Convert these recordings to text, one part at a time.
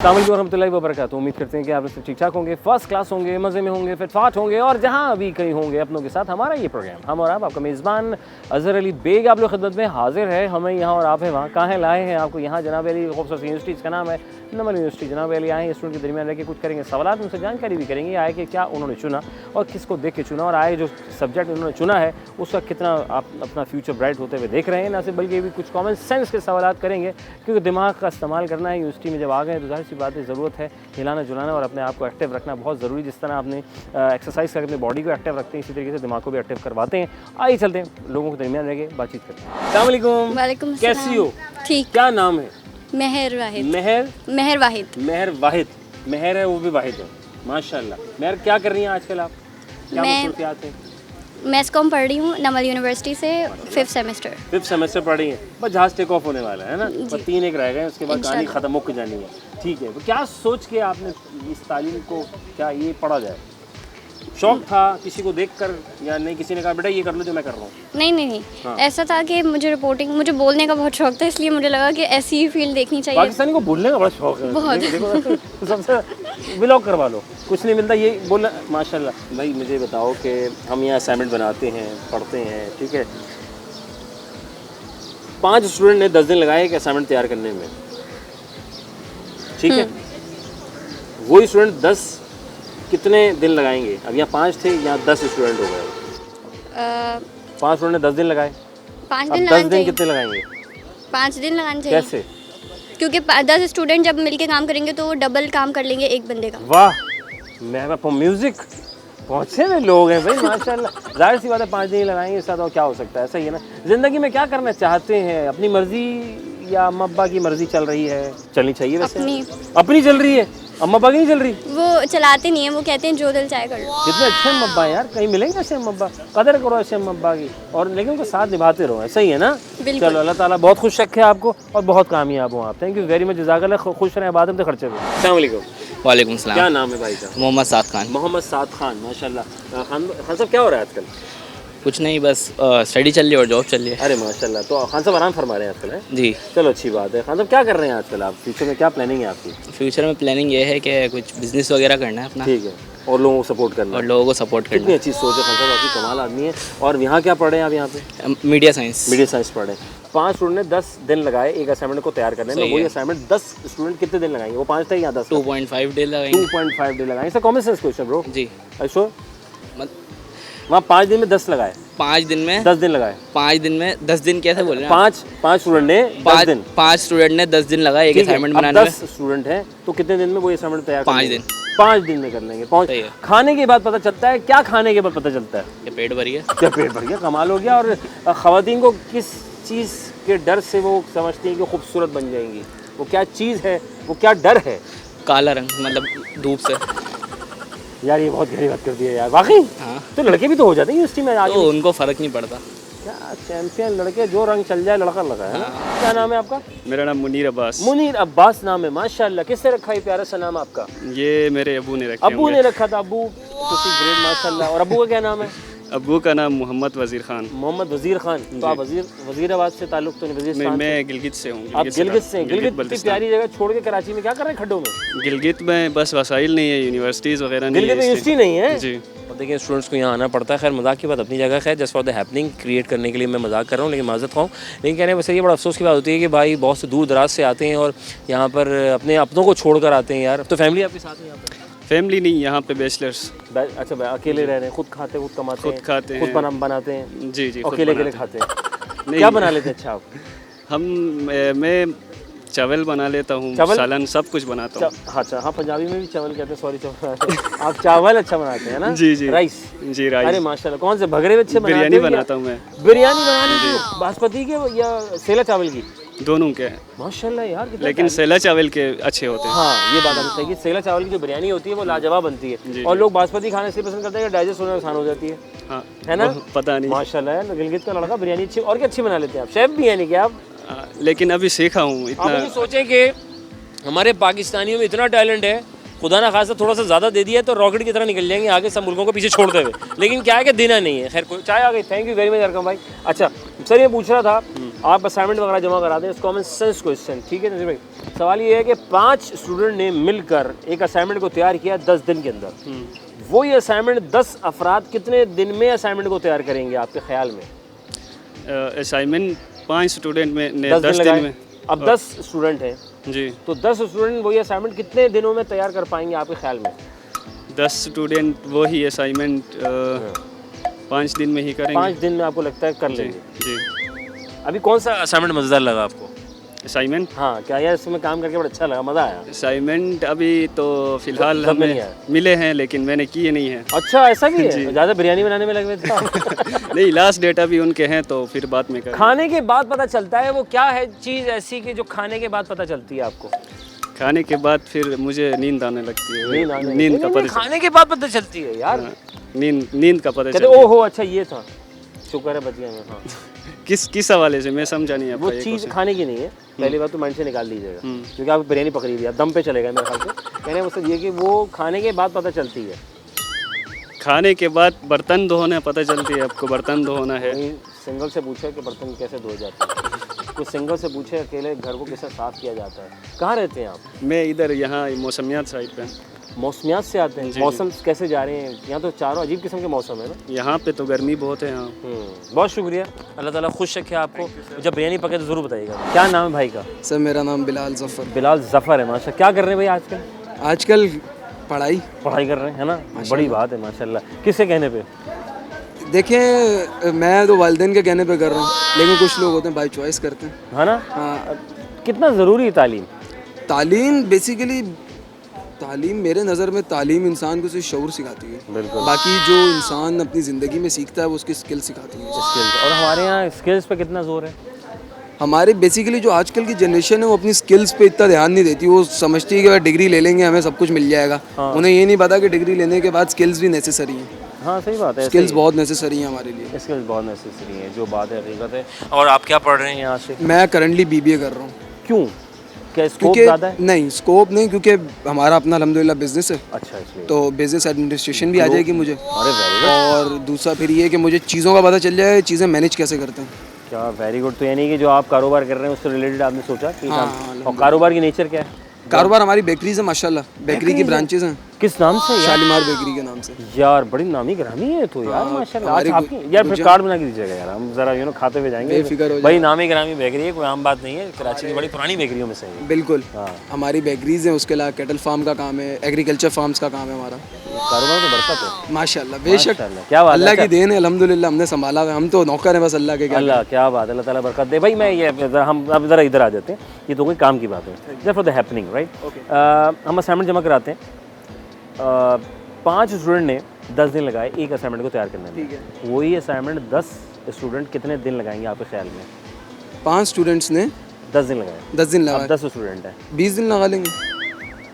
अस्सलाम वालेकुम रहमतुल्लाहि व बरकातहू। उम्मीद करते हैं कि आप सब ठीक ठाक होंगे, फर्स्ट क्लास होंगे, मज़े में होंगे, फिटफाट होंगे और जहाँ भी कहीं होंगे अपनों के साथ हमारा ये प्रोग्राम हम और आप, आपका मेज़बान अज़हर अली बेग आप लोग खिदमत में हाजिर है। हमें यहाँ और आप हैं वहाँ, कहाँ लाए हैं आपको यहाँ जनाब अली खूबसूरत यूनिवर्सिटी, इसका नाम है नमल यूनिवर्सिटी। जनाब अली आए स्टूडेंट के दरमियान रह के कुछ करेंगे सवालात, उनसे जानकारी भी करेंगे आए कि क्या उन्होंने चुना और किसको देख के चुना और आए जो सब्जेक्ट उन्होंने चुना है उसका कितना आप अपना फ्यूचर ब्राइट होते हुए देख रहे हैं। ना सिर्फ बल्कि भी कुछ कॉमन सेंस के सवालात करेंगे, क्योंकि दिमाग का इस्तेमाल करना है। यूनिवर्सिटी में जब आ गए तो जाहिर सी बात है ज़रूरत है हिलाना जुलाना और अपने आप को एक्टिव रखना बहुत ज़रूरी। जिस तरह आपने एक्सरसाइज करके अपने बॉडी को एक्टिव रखते हैं, इसी तरीके से दिमाग को भी एक्टिव करवाते हैं। आइए चलते हैं लोगों के दरमियान रह के बातचीत करते हैं। अस्सलाम वालेकुम। वालेकुम कैसी हो? ठीक। क्या नाम है? मेहर वाहिद। मेहर वाहिद। मेहर वाहिद। मेहर है वो भी वाहिद है, माशाल्लाह। मेहर क्या कर रही हैं आजकल आप? क्या मसरूफियात हैं? मैथ्स कॉम पढ़ रही हूँ नमल यूनिवर्सिटी से, 5th सेमेस्टर। 5th सेमेस्टर पढ़ रही हैं। बस जहाज़ टेक ऑफ होने वाला है ना, बस 3 एक रह गए, उसके बाद कहानी ख़त्म मुक जानी है। ठीक है, तो क्या सोच के आपने इस तालीम को क्या ये पढ़ा जाए? शौक था किसी को देखकर या नहीं किसी ने कहा बेटा ये कर लो जो मैं कर रहा हूँ? नहीं हाँ। ऐसा था कि मुझे बोलने का बहुत शौक था, इसलिए मुझे लगा कि ऐसी ही फील्ड देखनी चाहिए। पाकिस्तानी को बोलने का बड़ा शौक है बहुत। देखो सबसे व्लॉग करवा लो, कुछ नहीं मिलता ये बोलना। माशाल्लाह। भाई मुझे बताओ कि हम यहाँ असाइनमेंट बनाते हैं, पढ़ते हैं, ठीक है। 5 स्टूडेंट ने 10 दिन लगाए एक असाइनमेंट तैयार करने में, ठीक है। वही स्टूडेंट 10 कितने दिन लगाएंगे? अब यहाँ 5 थे, यहाँ 10 स्टूडेंट हो गए। 5 स्टूडेंट ने 10 दिन लगाए, 5 दिन 10 दिन कितने लगाएंगे? 5 दिन लगाने चाहिए। कैसे? क्योंकि 10 स्टूडेंट जब मिलके काम करेंगे तो वो डबल काम कर लेंगे एक बंदे का। वाह, मैं म्यूजिक पहुँचे हुए लोग हैं भाई माशाल्लाह। जाहिर सी बात है 5 दिन लगाएंगे, इसका तो क्या हो सकता है? ऐसा ही है ना, ज़िंदगी में क्या करना चाहते हैं? अपनी मर्जी या अम्मा अब्बा की मर्जी चल रही है? चलनी चाहिए वैसे। अपनी चल रही है, अम्मा अब्बा की नहीं चल रही। वो चलाते नहीं है, वो कहते हैं जो दिल चाहे कर लो। कितने अच्छे अम्मा अब्बा यार, कहीं मिलेंगे ऐसे अम्मा अब्बा? कदर करो ऐसे अम्मा अब्बा की, और लेकिन उनका साथ निभाते रहो, ऐसा ही है ना। चलो अल्लाह ताला बहुत खुश रखे आपको और बहुत कामयाब हो आप। थैंक यू वेरी मच, जज़ाकल्लाह। खुश रहें, आबाद में खर्चे में। अस्सलाम वालेकुम। वालेकुम सलाम। क्या नाम है भाई का? मोहम्मद साद खान। मोहम्मद साद खान, माशाल्लाह। खान साहब क्या हो रहा है आजकल? कुछ नहीं, बस स्टडी चल रही है और जॉब चल रही है। अरे माशाल्लाह, तो खान साहब आराम फरमा रहे हैं आजकल, है जी। चलो अच्छी बात है। खान साहब क्या कर रहे हैं आजकल आप? फ्यूचर में क्या प्लानिंग है आपकी? फ्यूचर में प्लानिंग ये है कि कुछ बिजनेस वगैरह करना है अपना। ठीक है, और लोगों को सपोर्ट करना। और लोगों को सपोर्ट करना। कितनी अच्छी सोच है खान साहब आपकी, कमाल आदमी है। और यहाँ क्या पढ़े हैं आप? यहाँ पे मीडिया साइंस। मीडिया साइंस पढ़े। 5 स्टूडेंट ने 10 दिन लगाए एक असाइनमेंट को तैयार करने में। वही असाइनमेंट 10 स्टूडेंट कितने दिन लगाएंगे? वो 5 थे या 10? 2.5 डे लगाएंगे। 2.5 डे लगाएंगे। कॉमन सेंस क्वेश्चन ब्रो जी। अच्छा, वहाँ 5 दिन में 10 लगाए, 5 दिन में 10 दिन लगाए। 5 दिन में 10 दिन कैसे बोल रहे हैं? 5 स्टूडेंट ने 5 स्टूडेंट ने 10 दिन लगाए एक असाइनमेंट बनाने में। 10 स्टूडेंट हैं तो कितने दिन में वो असाइनमेंट तैयार? 5 दिन। 5 दिन में कर लेंगे। खाने के बाद पता चलता है क्या? खाने के बाद पता चलता है ये पेट भर गया। क्या पेट भर गया? कमाल हो गया। और ख़वातीन को किस चीज़ के डर से वो समझती हैं कि खूबसूरत बन जाएंगी? वो क्या चीज़ है, वो क्या डर है? काला रंग, मतलब धूप से। यार ये बहुत गहरी बात कर दी है यार, वाकई। हाँ। तो लड़के भी तो हो जाते हैं यूनिवर्सिटी में आगे, तो उनको फ़र्क नहीं पड़ता। क्या चैंपियन लड़के, जो रंग चल जाए लड़का लगा है। हाँ। क्या नाम है आपका? मेरा नाम मुनीर अब्बास। मुनीर अब्बास नाम है, माशाल्लाह। किसने रखा ये प्यारा सा नाम आपका? ये मेरे अबू ने रखा। अबू ने रखा था। अबू ग्रेट माशाल्लाह। और अबू का क्या नाम है? अबू का नाम मोहम्मद वज़ीर ख़ान। मोहम्मद वज़ीर ख़ान। तो आप वज़ीराबाद से ताल्लुक़ तो नहीं? वज़ीर मैं गिलगित से हूँ। आप गिलगित से? गिलगित इतनी प्यारी जगह छोड़ के कराची में क्या कर रहे हैं खड्डों में? गिलगित में बस वसाइल नहीं है, यूनिवर्सिटीज़ वगैरह नहीं है। गिलगित में यूनिवर्सिटी नहीं है जी। और देखिए स्टूडेंट्स को यहाँ आना पड़ता है। खैर मजाक की बात अपनी जगह है, just for the happening create करने के लिए मैं मजाक कर रहा हूँ, लेकिन माज़रत खाऊँ। लेकिन कहने वैसे ये बड़ा अफसोस की बात होती है कि भाई बहुत से दूर दराज से आते हैं और यहाँ पर अपने अपनों को छोड़ कर आते हैं यार। तो फैमिली आपके साथ है यहाँ पर? फैमिली नहीं, यहाँ पे बैचलर्स। अच्छा, अकेले रह रहे हैं, खुद खाते खुद कमाते खुद खाते हैं, खुद बनाते हैं? जी जी, अकेले खाते हैं। क्या बना लेते हैं? अच्छा आप? मैं चावल बना लेता हूँ, सालन सब कुछ बनाता हूँ। अच्छा, हाँ पंजाबी में भी चावल कहते हैं। सॉरी चावल। आप चावल अच्छा बनाते हैं ना? जी जी। राइस? G rice. अरे माशाल्लाह। कौन से भगरे अच्छे बनाते हैं? बिरयानी बनाता हूँ मैं। बिरयानी बनाने की बासमती के या सेला चावल की? दोनों के माशाल्लाह यार। लेकिन सेला चावल के अच्छे होते हैं। हाँ ये बात आपने सही की। सेला चावल की जो बिरयानी होती है वो लाजवाब बनती है। और लोग बासमती खाना इसलिए पसंद करते हैं कि डाइजेस्ट होने में आसान हो जाती है। हाँ, है ना? पता नहीं। माशाल्लाह यार, गिलगित का लड़का बिरयानी अच्छी और क्या अच्छी बना लेते हैं आप? शेफ भी है नहीं क्या आप? लेकिन अभी सीखा हूँ इतना। आप सोचें कि हमारे पाकिस्तानियों में इतना टैलेंट है, खुदा ना खासा थोड़ा सा ज़्यादा दे दिया तो रॉकेट की तरह निकल जाएंगे आगे सब मुल्कों को पीछे छोड़ते हुए। लेकिन क्या है कि देना नहीं है। खैर कोई चाय आ गई। Thank you very much Arkham भाई। अच्छा सर, ये पूछ रहा था आप असाइनमेंट वगैरह जमा करा दें, कॉमन सेंस क्वेश्चन, ठीक है नज़ीर भाई। सवाल ये है कि 5 स्टूडेंट ने मिलकर एक असाइनमेंट को तैयार किया 10 दिन के अंदर, वही असाइनमेंट 10 अफराद कितने दिन में असाइनमेंट को तैयार करेंगे आपके ख्याल में? असाइनमेंट 5 स्टूडेंट में ने 10 10 दिन में। अब 10 स्टूडेंट हैं, जी, तो 10 स्टूडेंट वही असाइनमेंट कितने दिनों में तैयार कर पाएंगे आपके ख्याल में? 10 स्टूडेंट वही असाइनमेंट 5 दिन में ही करेंगे। 5 दिन में आपको लगता है कर जी लेंगे? जी। अभी कौन सा असाइनमेंट मज़ेदार लगा आपको? असाइनमेंट हाँ, क्या यार इसमें काम करके बड़ा अच्छा लगा, मज़ा आया? असाइनमेंट अभी तो फिलहाल सब में नहीं हमें आया। मिले हैं लेकिन मैंने किए नहीं हैं। अच्छा, ऐसा भी है? ज़्यादा बिरयानी बनाने में लगे हुए थे। नहीं, लास्ट डेट अभी उनके हैं तो फिर बाद में करेंगे। खाने के बाद पता चलता है, वो क्या है चीज़ ऐसी कि जो खाने के बाद पता चलती है आपको? खाने के बाद फिर मुझे नींद आने लगती है। नींद का नहीं, पता खाने के बाद पता चलती है यार। नींद का पता कहते चलता है। ओहो अच्छा ये था, शुक्र है बच गया मैं। हाँ, किस हवाले से मैं समझा नहीं आपका वो ये चीज़ क्वेश्चन। खाने की नहीं है, पहली बात तो माइंड से निकाल दीजिएगा, क्योंकि आप बिरयानी पकड़ी हुई है, दम पे चलेगा मेरे ख्याल से। कहने का मतलब ये कि वो खाने के बाद पता चलती है। खाने के बाद बर्तन धोना पता चलती है आपको, बर्तन धोना है। कोई सिंगल से पूछे कि बर्तन कैसे धोए जाते हैं, कोई सिंगल से पूछे अकेले घर को कैसे साफ़ किया जाता है। कहाँ रहते हैं आप? मैं इधर यहाँ मौसमियात साइड पे। मौसमियात से आते हैं? मौसम कैसे जा रहे हैं? यहाँ तो चारों अजीब किस्म के मौसम है ना। यहाँ पे तो गर्मी बहुत है यहाँ। बहुत शुक्रिया, अल्लाह ताला खुश रखे आपको। जब बिरयानी पके तो ज़रूर बताइएगा। क्या नाम है भाई का? सर मेरा नाम बिलाल ज़फ़र। बिलाल ज़फ़र है, माशा। क्या कर रहे हैं भाई आजकल? आजकल पढ़ाई कर रहे हैं, है ना? बड़ी बात है माशाल्लाह। किसके कहने पे? देखें मैं तो वालिदैन के कहने पे कर रहा हूँ, लेकिन कुछ लोग होते हैं बाई चॉइस करते हैं। है ना? हाँ, कितना ज़रूरी है तालीम? तालीम बेसिकली तालीम मेरे नज़र में तालीम इंसान को सिर्फ शऊर सिखाती है। बिल्कुल। बाकी जो इंसान अपनी ज़िंदगी में सीखता है वो उसकी स्किल सिखाती है। स्किल्स, और हमारे यहाँ स्किल्स पे कितना जोर है? हमारे बेसिकली जो आजकल की जनरेशन है वो अपनी स्किल्स पे इतना ध्यान नहीं देती। वो समझती है कि भाई डिग्री ले लेंगे हमें सब कुछ मिल जाएगा। उन्हें ये नहीं पता कि डिग्री लेने के बाद स्किल्स भी नेसेसरी हैं। हाँ सही बात है, स्किल्स बहुत नेसेसरी हैं हमारे लिए। स्किल्स बहुत नेसेसरी हैं, जो बात है हकीकत है। और आप क्या पढ़ रहे हैं यहाँ से? मैं करंटली BBA कर रहा हूँ। क्यों? क्या स्कोप ज़्यादा है? नहीं, स्कोप नहीं, क्योंकि हमारा अपना अल्हम्दुलिल्लाह बिजनेस है। अच्छा, इसलिए तो बिजनेस एडमिनिस्ट्रेशन भी आ जाएगी मुझे। अरे वेरी गुड। और दूसरा फिर ये कि मुझे चीज़ों का पता चल जाए, चीज़ें मैनेज कैसे करते हैं। क्या वेरी गुड। तो यानी कि जो आप कारोबार कर रहे हैं उससे रिलेटेड आपने सोचा कि हाँ, और कारोबार की नेचर क्या है? कारोबार हमारी बेकरीज है माशाल्लाह, बेकरी की ब्रांचेस हैं। किस नाम से यार? शालीमार बेकरी के नाम से। यार बड़ी नामी ग्रामी है तो यार माशाल्लाह। आज आपकी यार फिर कार्ड बना के दीजिएगा यार, हम जरा खाते हुए जाएंगे। बेफिक्र हो भाई नामी ग्रामी बेकरी है, कोई आम बात नहीं है, कराची की बड़ी पुरानी बेकरियों में से है। बिल्कुल, हाँ। हमारी बेकरीज हैं। उसके अलावा कैटल फार्म का काम है, एग्रीकल्चर फार्म्स का काम है हमारा। कारोबार तो बरकत है माशाल्लाह, बेशक माशाल्लाह। क्या बात है, अल्लाह की देन है, अल्हम्दुलिल्लाह हमने संभाला है। हम तो नौकर हैं बस अल्लाह के। अल्लाह क्या बात है, अल्लाह ताला बरकत दे। भाई मैं ये हम अब ज़रा इधर आ जाते हैं, ये तो कोई काम की बात है, just for the happening right. हम असाइनमेंट जमा कराते हैं, 5 स्टूडेंट ने 10 दिन लगाए एक असाइनमेंट को तैयार करने में। वही असाइनमेंट 10 स्टूडेंट कितने दिन लगाएंगे आपके ख्याल में? 5 स्टूडेंट्स ने 10 दिन लगाए। 10 दिन अब लगाए, 10 स्टूडेंट हैं, 20 दिन लगा लेंगे।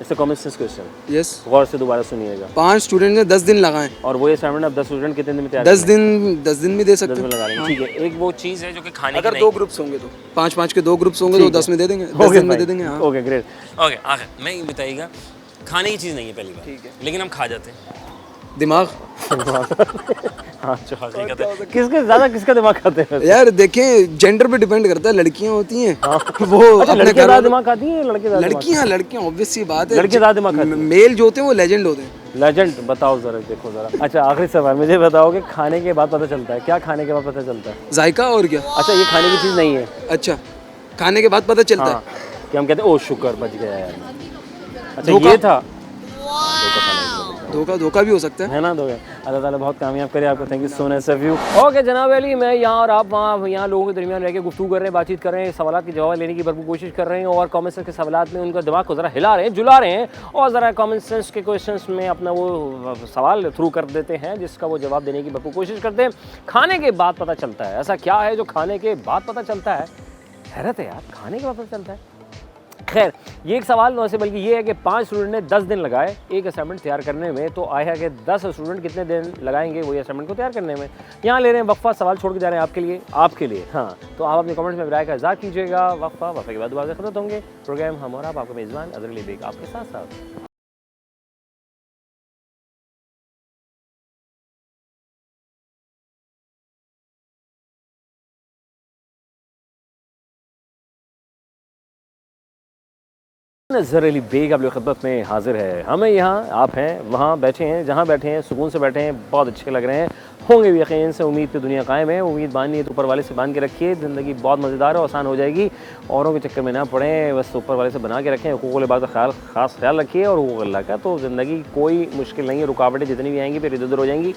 इससे कॉमन सेंस क्वेश्चन, यस, गौर से दोबारा सुनिएगा। 5 स्टूडेंट ने 10 दिन लगाए और वही असाइनमेंट अब 10 स्टूडेंट कितने दिन में तैयार 10 दिन भी दे 10 सकते दिन में लगा हैं। लेंगे, ठीक है। एक वो चीज़ है जो कि खाने अगर की 2 ग्रुप्स होंगे तो 5-5 के 2 ग्रुप्स होंगे तो 10 में दे देंगे, 10 दिन में दे देंगे। हाँ, ओके ग्रेट। ओके आखिर मैं ये बताइएगा, खाने की चीज़ नहीं है पहली बात, ठीक है, लेकिन हम खा जाते हैं। दिमाग। हाँ जो हकीकत है, किसका दिमाग खाते हैं? यार देखें, जेंडर पे डिपेंड करता है। लड़कियां होती हैं वो अच्छा, अपने लड़कियां घर ज़्यादा दिमाग खाती हैं, लड़के ज़्यादा दिमाग? लड़कियां ऑब्वियस सी बात है। लड़कियां ज़्यादा दिमाग खाती हैं। मेल जो होते हैं वो लेजेंड होते हैं। लेजेंड बताओ ज़रा, देखो ज़रा। अच्छा आखिरी सवाल मुझे बताओ कि खाने के बाद पता चलता है, क्या खाने के बाद पता चलता है? जायका और क्या? अच्छा ये खाने की चीज़ नहीं है। अच्छा, खाने के बाद पता चलता हाँ, है कि हम कहते हैं ओ शुक्र बच गया यार। अच्छा धोखा। ये था। धोखा खाने के बाद धोखा भी हो सकता है। है ना। धोखा। अल्लाह ताला बहुत कामयाब करे आपको। Thank you so much of you. Okay जनाब अली, मैं यहाँ और आप वहाँ यहाँ लोगों के दरमियान रह के गुफ्तगू कर रहे हैं, बातचीत कर रहे हैं, सवाल के जवाब लेने की भरपूर कोशिश कर रहे हैं और कॉमन सेंस के सवाल में उनका दिमाग को ज़रा हिला रहे हैं, जुला रहे हैं और ज़रा कॉमन सेंस के क्वेश्चंस में अपना वो सवाल थ्रू कर देते हैं जिसका वो जवाब देने की भरपूर कोशिश करते हैं। खाने के बाद पता चलता है, ऐसा क्या है जो खाने के बाद पता चलता है? हैरत है यार, खाने के बाद पता चलता है। खैर ये एक सवाल नहीं, बल्कि ये है कि 5 स्टूडेंट ने 10 दिन लगाए एक असाइनमेंट तैयार करने में, तो आया है कि 10 स्टूडेंट कितने दिन लगाएंगे वही असाइनमेंट को तैयार करने में। यहाँ ले रहे हैं वक्फा, सवाल छोड़ के जा रहे हैं आपके लिए। हाँ, तो आप अपने कमेंट्स में राय का इज़हार कीजिएगा। वक्फे के बाद दोबारा खत्म होंगे प्रोग्राम हम और आपका मेज़बान अज़हर अली बेग आपके साथ साथ। अज़हर अली बेग आप लोग खिदमत में हाजिर है। हमें यहाँ, आप हैं वहाँ बैठे हैं, जहाँ बैठे हैं सुकून से बैठे हैं, बहुत अच्छे लग रहे हैं, होंगे भी यकीन से। उम्मीद पे दुनिया कायम है, उम्मीद बांधनी है तो ऊपर वाले से बांध के रखिए, ज़िंदगी बहुत मज़ेदार और आसान हो जाएगी। औरों के चक्कर में ना पड़ें, बस ऊपर वाले से बना के रखें, हुकूक़ुल इबाद का खास ख्याल रखिए और हुकूक़ अल्लाह का, तो ज़िंदगी कोई मुश्किल नहीं है। रुकावटें जितनी भी आएंगी फिर इधर उधर हो जाएंगी।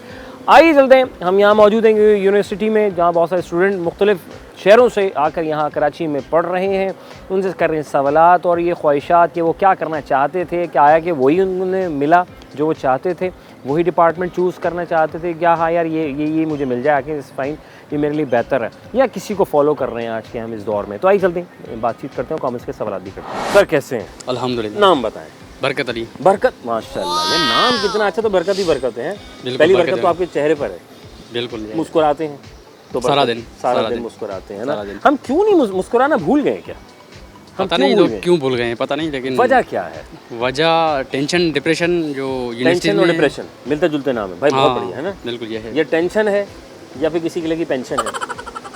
आइए चलते हैं, हम यहाँ मौजूद हैं यूनिवर्सिटी में, जहाँ बहुत सारे स्टूडेंट मुख्तलिफ शहरों से आकर यहाँ कराची में पढ़ रहे हैं। उनसे कर रहे हैं सवालात और ये ख्वाहिशात कि वो क्या करना चाहते थे, क्या आया कि वही उन्हें मिला जो वो चाहते थे, वही डिपार्टमेंट चूज़ करना चाहते थे, क्या हाँ यार ये मुझे मिल जाए कि फाइन, ये मेरे लिए बेहतर है, या किसी को फॉलो कर रहे हैं आज के हम इस दौर में। तो आइए चलते हैं, बातचीत करते हैं, कॉमेंट्स के सवाल भी करते हैं। सर कैसे हैं? अल्हम्दुलिल्लाह। नाम बताएं। बरकत अली। बरकत, माशाल्लाह, ये नाम कितना अच्छा, तो बरकत ही बरकत है। पहली बरकत तो आपके चेहरे पर है, बिल्कुल। मुस्कुराते हैं तो सारा दिन मुस्कुराते हैं ना। हम क्यों नहीं मुस्कुराना भूल गए क्या? पता नहीं तो क्यों भूल गए हैं, पता नहीं, लेकिन वजह क्या है? वजह टेंशन, डिप्रेशन, जो टेंशन और डिप्रेशन मिलते जुलते नाम है भाई, बहुत बढ़िया है ना। बिल्कुल ये है। ये टेंशन है या फिर किसी के लिए पेंशन है,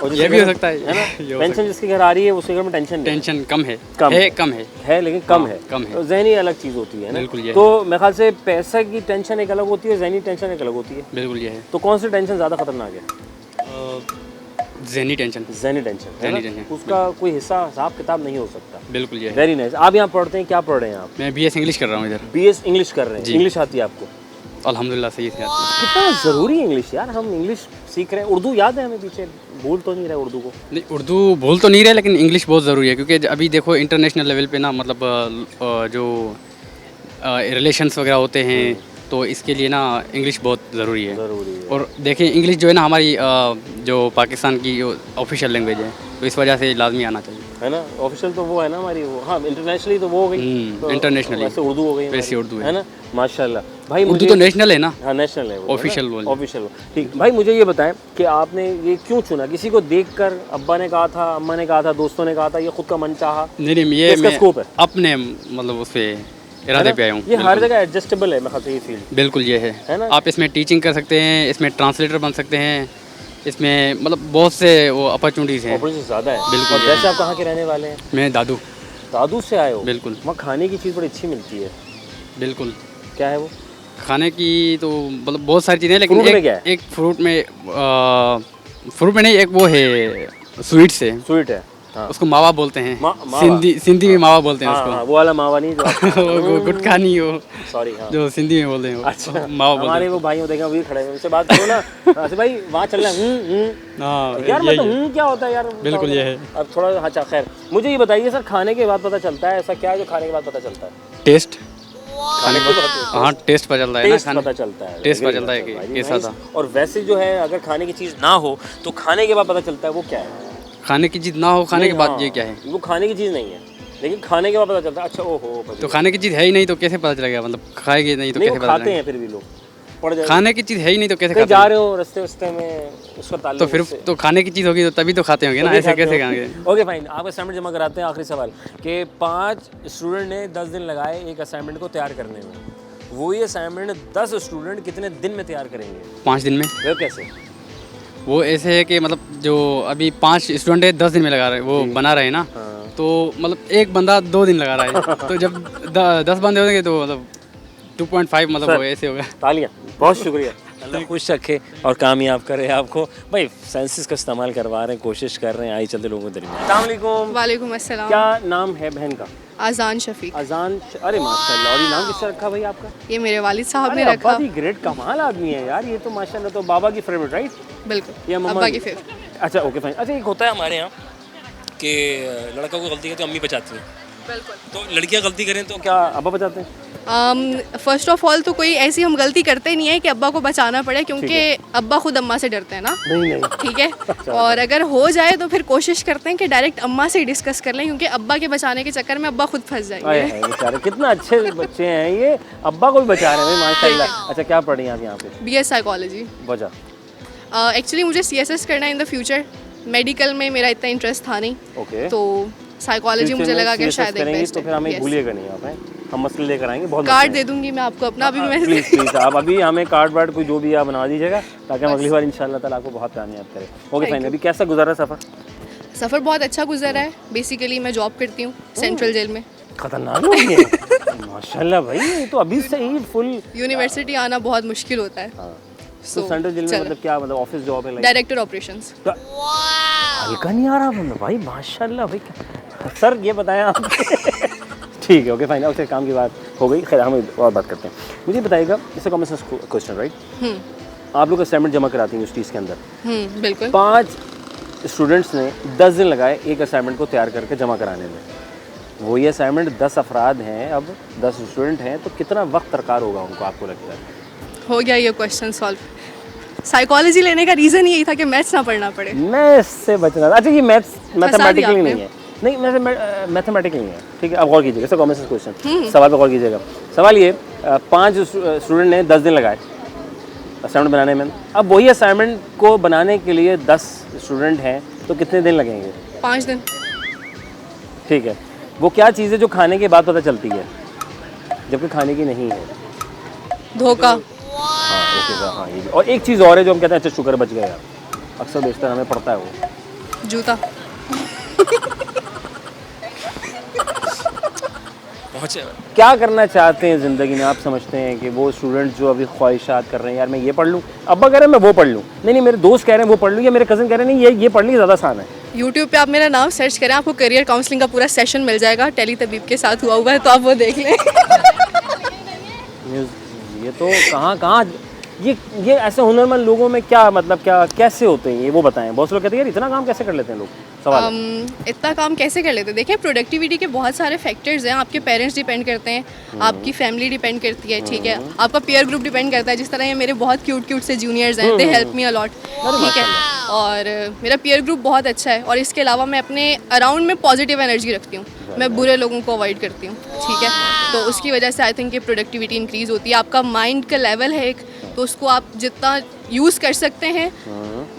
और ये भी हो सकता है ना। पेंशन जिसके घर आ रही है उसके घर में टेंशन टेंशन कम है, कम है लेकिन कम है। तो ज़हनी अलग चीज़ होती है ना। बिल्कुल ये तो मेरे ख्याल से पैसा की टेंशन एक अलग होती है, ज़हनी टेंशन एक अलग होती है। बिल्कुल ये है। तो कौन सी टेंशन ज़्यादा खतरनाक है? ज़हनी टेंशन। उसका कोई हिसाब किताब नहीं हो सकता। बिल्कुल ये है। Very nice. आप यहाँ पढ़ते हैं, क्या पढ़ रहे हैं आप? मैं BS इंग्लिश कर रहा हूँ इधर। BS इंग्लिश कर रहे हैं। इंग्लिश आती है आपको? अल्हम्दुलिल्लाह सही है। कितना ज़रूरी है इंग्लिश यार, हम इंग्लिश सीख रहे हैं। उर्दू याद है हमें, पीछे भूल तो नहीं रहे उर्दू को? नहीं, उर्दू भूल तो नहीं रहे, लेकिन इंग्लिश बहुत ज़रूरी है, क्योंकि अभी देखो इंटरनेशनल लेवल पे ना, मतलब जो रिलेशंस वगैरह होते हैं, तो इसके लिए ना इंग्लिश बहुत ज़रूरी है। और देखिए इंग्लिश जो है ना हमारी जो पाकिस्तान की ऑफिशियल लैंग्वेज है, तो इस वजह से लाजमी आना चाहिए, है ना। ऑफिशियल तो वो है ना हमारी, वो हाँ, इंटरनेशनली तो वो हो गई, तो इंटरनेशनली वैसे उर्दू हो गई, वैसे उर्दू है ना। माशाल्लाह भाई, उर्दू तो नेशनल है ना। हाँ नेशनल है, ऑफिशियल बोल। ऑफिशियल। ठीक भाई, मुझे ये बताएं कि आपने ये क्यों चुना? किसी को देखकर, अब्बा ने कहा था, अम्मा ने कहा था, दोस्तों ने कहा था, ये खुद का मन चाहा? नहीं, ये इसका स्कोप है अपने, मतलब उस पर इरादे पे आया हूँ। ये हर जगह एडजस्टेबल है, मैं कहता हूँ ये फील्ड। बिल्कुल ये है ना। आप इसमें टीचिंग कर सकते हैं, इसमें ट्रांसलेटर बन सकते हैं, इसमें मतलब बहुत से वो अपॉर्चुनिटीज़ हैं। अपॉर्चुनिटीज़ ज़्यादा है। बिल्कुल। वैसे आप कहाँ के रहने वाले हैं? मैं दादू से आए हो? बिल्कुल। वहाँ खाने की चीज़ बड़ी अच्छी मिलती है। बिल्कुल। क्या है वो? खाने की तो मतलब बहुत सारी चीज़ें, लेकिन फ्रूट में क्या है? एक फ्रूट में नहीं, एक वो है स्वीट है। हाँ। उसको मावा बोलते हैं। सिंधी में मावा बोलते हैं उसको। वो वाला मावा नहीं जो वो गुटखा नहीं, वो सॉरी, हाँ, जो सिंधी में बोलते हैं। अच्छा, मावा बोलते हैं। हमारे वो भाइयों देखा वही खड़े हैं, उनसे बात करो ना। अच्छा भाई, वहाँ चल रहा है। यार मतलब क्या होता है यार? बिल्कुल ये है। अब थोड़ा, अच्छा खैर, मुझे ये बताइए सर, खाने के बाद पता चलता है, ऐसा क्या है जो खाने के बाद पता चलता है? टेस्ट। खाने के बाद, हाँ, टेस्ट पता चलता है ना, खाने पता चलता है, टेस्ट पता चलता है कि कैसा था। और वैसे जो है, अगर खाने की चीज़ ना हो तो खाने के बाद पता चलता है, वो क्या है? खाने की चीज़ ना हो, खाने के बाद ये क्या है? वो खाने की चीज़ नहीं है, लेकिन खाने के बाद पता चलता है। अच्छा, ओहो, तो खाने की चीज़ है ही नहीं तो कैसे पता चलेगा? मतलब खाएंगे नहीं तो कैसे पता खाते चलेगा? हैं फिर भी लोग, पड़ जाए। खाने की चीज़ है ही नहीं तो कैसे खाते जा रहे हो रास्ते में, उसका ताल्लुक तो फिर तो खाने की चीज़ होगी तो तभी तो खाते होंगे ना, ऐसे कैसे खाएंगे? ओके फाइन, आप असाइनमेंट जमा कराते हैं। आखिरी सवाल कि 5 स्टूडेंट ने 10 दिन लगाए एक असाइनमेंट को तैयार करने में, वही असाइनमेंट 10 स्टूडेंट कितने दिन में तैयार करेंगे? 5 दिन में। वो कैसे? वो ऐसे है कि मतलब जो अभी 5 स्टूडेंट है 10 दिन में लगा रहे, वो बना रहे हैं ना, तो मतलब एक बंदा 2 दिन लगा रहा है, तो जब 10 बंदे होंगे तो मतलब 2.5 मतलब वो ऐसे होगा। तालियां, बहुत शुक्रिया। अल्लाह खुश रखे और कामयाब करे आपको। भाई सेंसिस का इस्तेमाल करवा रहे हैं, कोशिश कर रहे हैं, आई चलते लोगों के दरमियान। अस्सलाम वालेकुम। वालेकुम अस्सलाम। क्या नाम है बहन का? अजान शफीक। अजान, अरे माशाल्लाह। और ये नाम किसने रखा भाई आपका? ये मेरे वालिद साहब ने अरे रखा। अब्बा भी ग्रेट, कमाल आदमी है यार ये तो माशाल्लाह। तो बाबा की फेवरेट, राइट? बिल्कुल, या अब्बा की फेवरेट। अच्छा ओके फाइन। अच्छा, एक होता है हमारे यहाँ कि लड़का को गलती करे तो अम्मी बचाती हैं, बिल्कुल। तो लड़कियाँ गलती करें तो क्या अब्बा बचाते हैं? फर्स्ट ऑफ ऑल तो कोई ऐसी हम गलती करते नहीं है कि अब्बा को बचाना पड़े, क्योंकि अब्बा खुद अम्मा से डरते हैं ना। नहीं ठीक है। और अगर हो जाए तो फिर कोशिश करते हैं कि डायरेक्ट अम्मा से डिस्कस कर लें, क्योंकि अब्बा के बचाने के चक्कर में अब्बा खुद फंस जाएंगे। बेचारे कितना अच्छे बच्चे हैं ये, अब्बा को भी बचा रहे हैं माशाल्लाह। अच्छा, क्या पढ़ रही हैं आप यहाँ पे? BS psychology. वजह एक्चुअली मुझे CSS करना है इन द फ्यूचर। मेडिकल में मेरा इतना इंटरेस्ट था नहीं, ओके, तो साइकोलॉजी मुझे लगा कि शायद एक बेस्ट तो फिर हमें भूलिएगा नहीं आप, हम मसले लेकर आएंगे। बहुत कार्ड दे दूंगी मैं आपको अपना, अभी मैं प्लीज़ आप अभी हमें कार्ड वार्ड कोई जो भी आप बना दीजिएगा, ताकि हम अगली बार इंशाल्लाह ताला आपको बहुत कामयाब करें। Okay fine. अभी कैसा गुजारा सफ़र? सफ़र बहुत अच्छा गुजरा है। बेसिकली मैं जॉब करती हूँ सेंट्रल जेल में। खतरनाक लोग हैं माशाल्लाह भाई, ये तो अभी से ही फुल। यूनिवर्सिटी आना बहुत मुश्किल होता है। हाँ, तो सेंट्रल जेल में मतलब क्या, मतलब ऑफिस जॉब है? Director operations. हल्का नहीं आ रहा मतलब भाई, माशाल्लाह भाई। सर ये बताएं आप ठीक है, ओके फाइन, ओके, काम की बात हो गई, खैर हम और बात करते हैं। मुझे बताइएगा, इससे कॉमन सेंस क्वेश्चन राइट, आप लोग असाइनमेंट जमा कराती हैं यूनिवर्सिटीज़ के अंदर, बिल्कुल। 5 स्टूडेंट्स ने 10 दिन लगाए एक असाइनमेंट को तैयार करके जमा कराने में। वही असाइनमेंट 10 अफराद हैं, अब 10 स्टूडेंट हैं, तो कितना वक्त दरकार होगा उनको, आपको लगता है? हो गया ये क्वेश्चन सॉल्व। साइकोलॉजी लेने का रीज़न यही था कि मैथ्स ना पढ़ना पड़े। मैथ्स से बचना। अच्छा, ये मैथमेटिकली आपने। नहीं है, नहीं मैथमेटिकली नहीं है, ठीक है, अब गौर कीजिएगा, कॉमन सेंस क्वेश्चन, सवाल पे गौर कीजिएगा। सवाल ये, 5 स्टूडेंट ने 10 दिन लगाए असाइनमेंट बनाने में, अब वही असाइनमेंट को बनाने के लिए 10 स्टूडेंट हैं, तो कितने दिन लगेंगे? 5 दिन। ठीक है, वो क्या चीज़ है जो खाने के बाद पता चलती है जबकि खाने की नहीं है? धोखा। हाँ ओके सर, हाँ ये भी। और एक चीज़ और है जो हम कहते हैं, अच्छा शुक्र बच गया यार, अक्सर बेशतर हमें पड़ता है वो, जूता। क्या करना चाहते हैं ज़िंदगी में? आप समझते हैं कि वो स्टूडेंट जो अभी ख्वाहिशात कर रहे हैं, यार मैं ये पढ़ लूँ, अब्बा कह रहे हैं मैं वो पढ़ लूँ, नहीं मेरे दोस्त कह रहे हैं वो पढ़ लूँ, या मेरे कज़न कह रहे हैं नहीं ये पढ़ ली ज़्यादा आसान है। यूट्यूब पे आप मेरा नाम सर्च करें, आपको करियर काउंसलिंग का पूरा सेशन मिल जाएगा, टेली तबीब के साथ हुआ है, तो आप वो देख लें। ये तो कहाँ ये ऐसे हुनरमंद लोगों में क्या मतलब, क्या कैसे होते हैं ये, वो बताएं। बहुत से लोग कहते हैं यार इतना काम कैसे कर लेते हैं लोग, सवाल है। इतना काम कैसे कर लेते हैं? देखिए, प्रोडक्टिविटी के बहुत सारे फैक्टर्स हैं। आपके पेरेंट्स डिपेंड करते हैं, आपकी फैमिली डिपेंड करती है, ठीक है, आपका पीयर ग्रुप डिपेंड करता है। जिस तरह ये मेरे बहुत क्यूट से जूनियर्स हैं, दे हेल्प मी अलॉट, ठीक है, और मेरा पीयर ग्रुप बहुत अच्छा है। और इसके अलावा मैं अपने अराउंड में पॉजिटिव एनर्जी रखती हूँ, मैं बुरे लोगों को अवॉइड करती हूँ, ठीक है, तो उसकी वजह से आई थिंक ये प्रोडक्टिविटी इंक्रीज़ होती है। आपका माइंड का लेवल है एक, तो उसको आप जितना यूज़ कर सकते हैं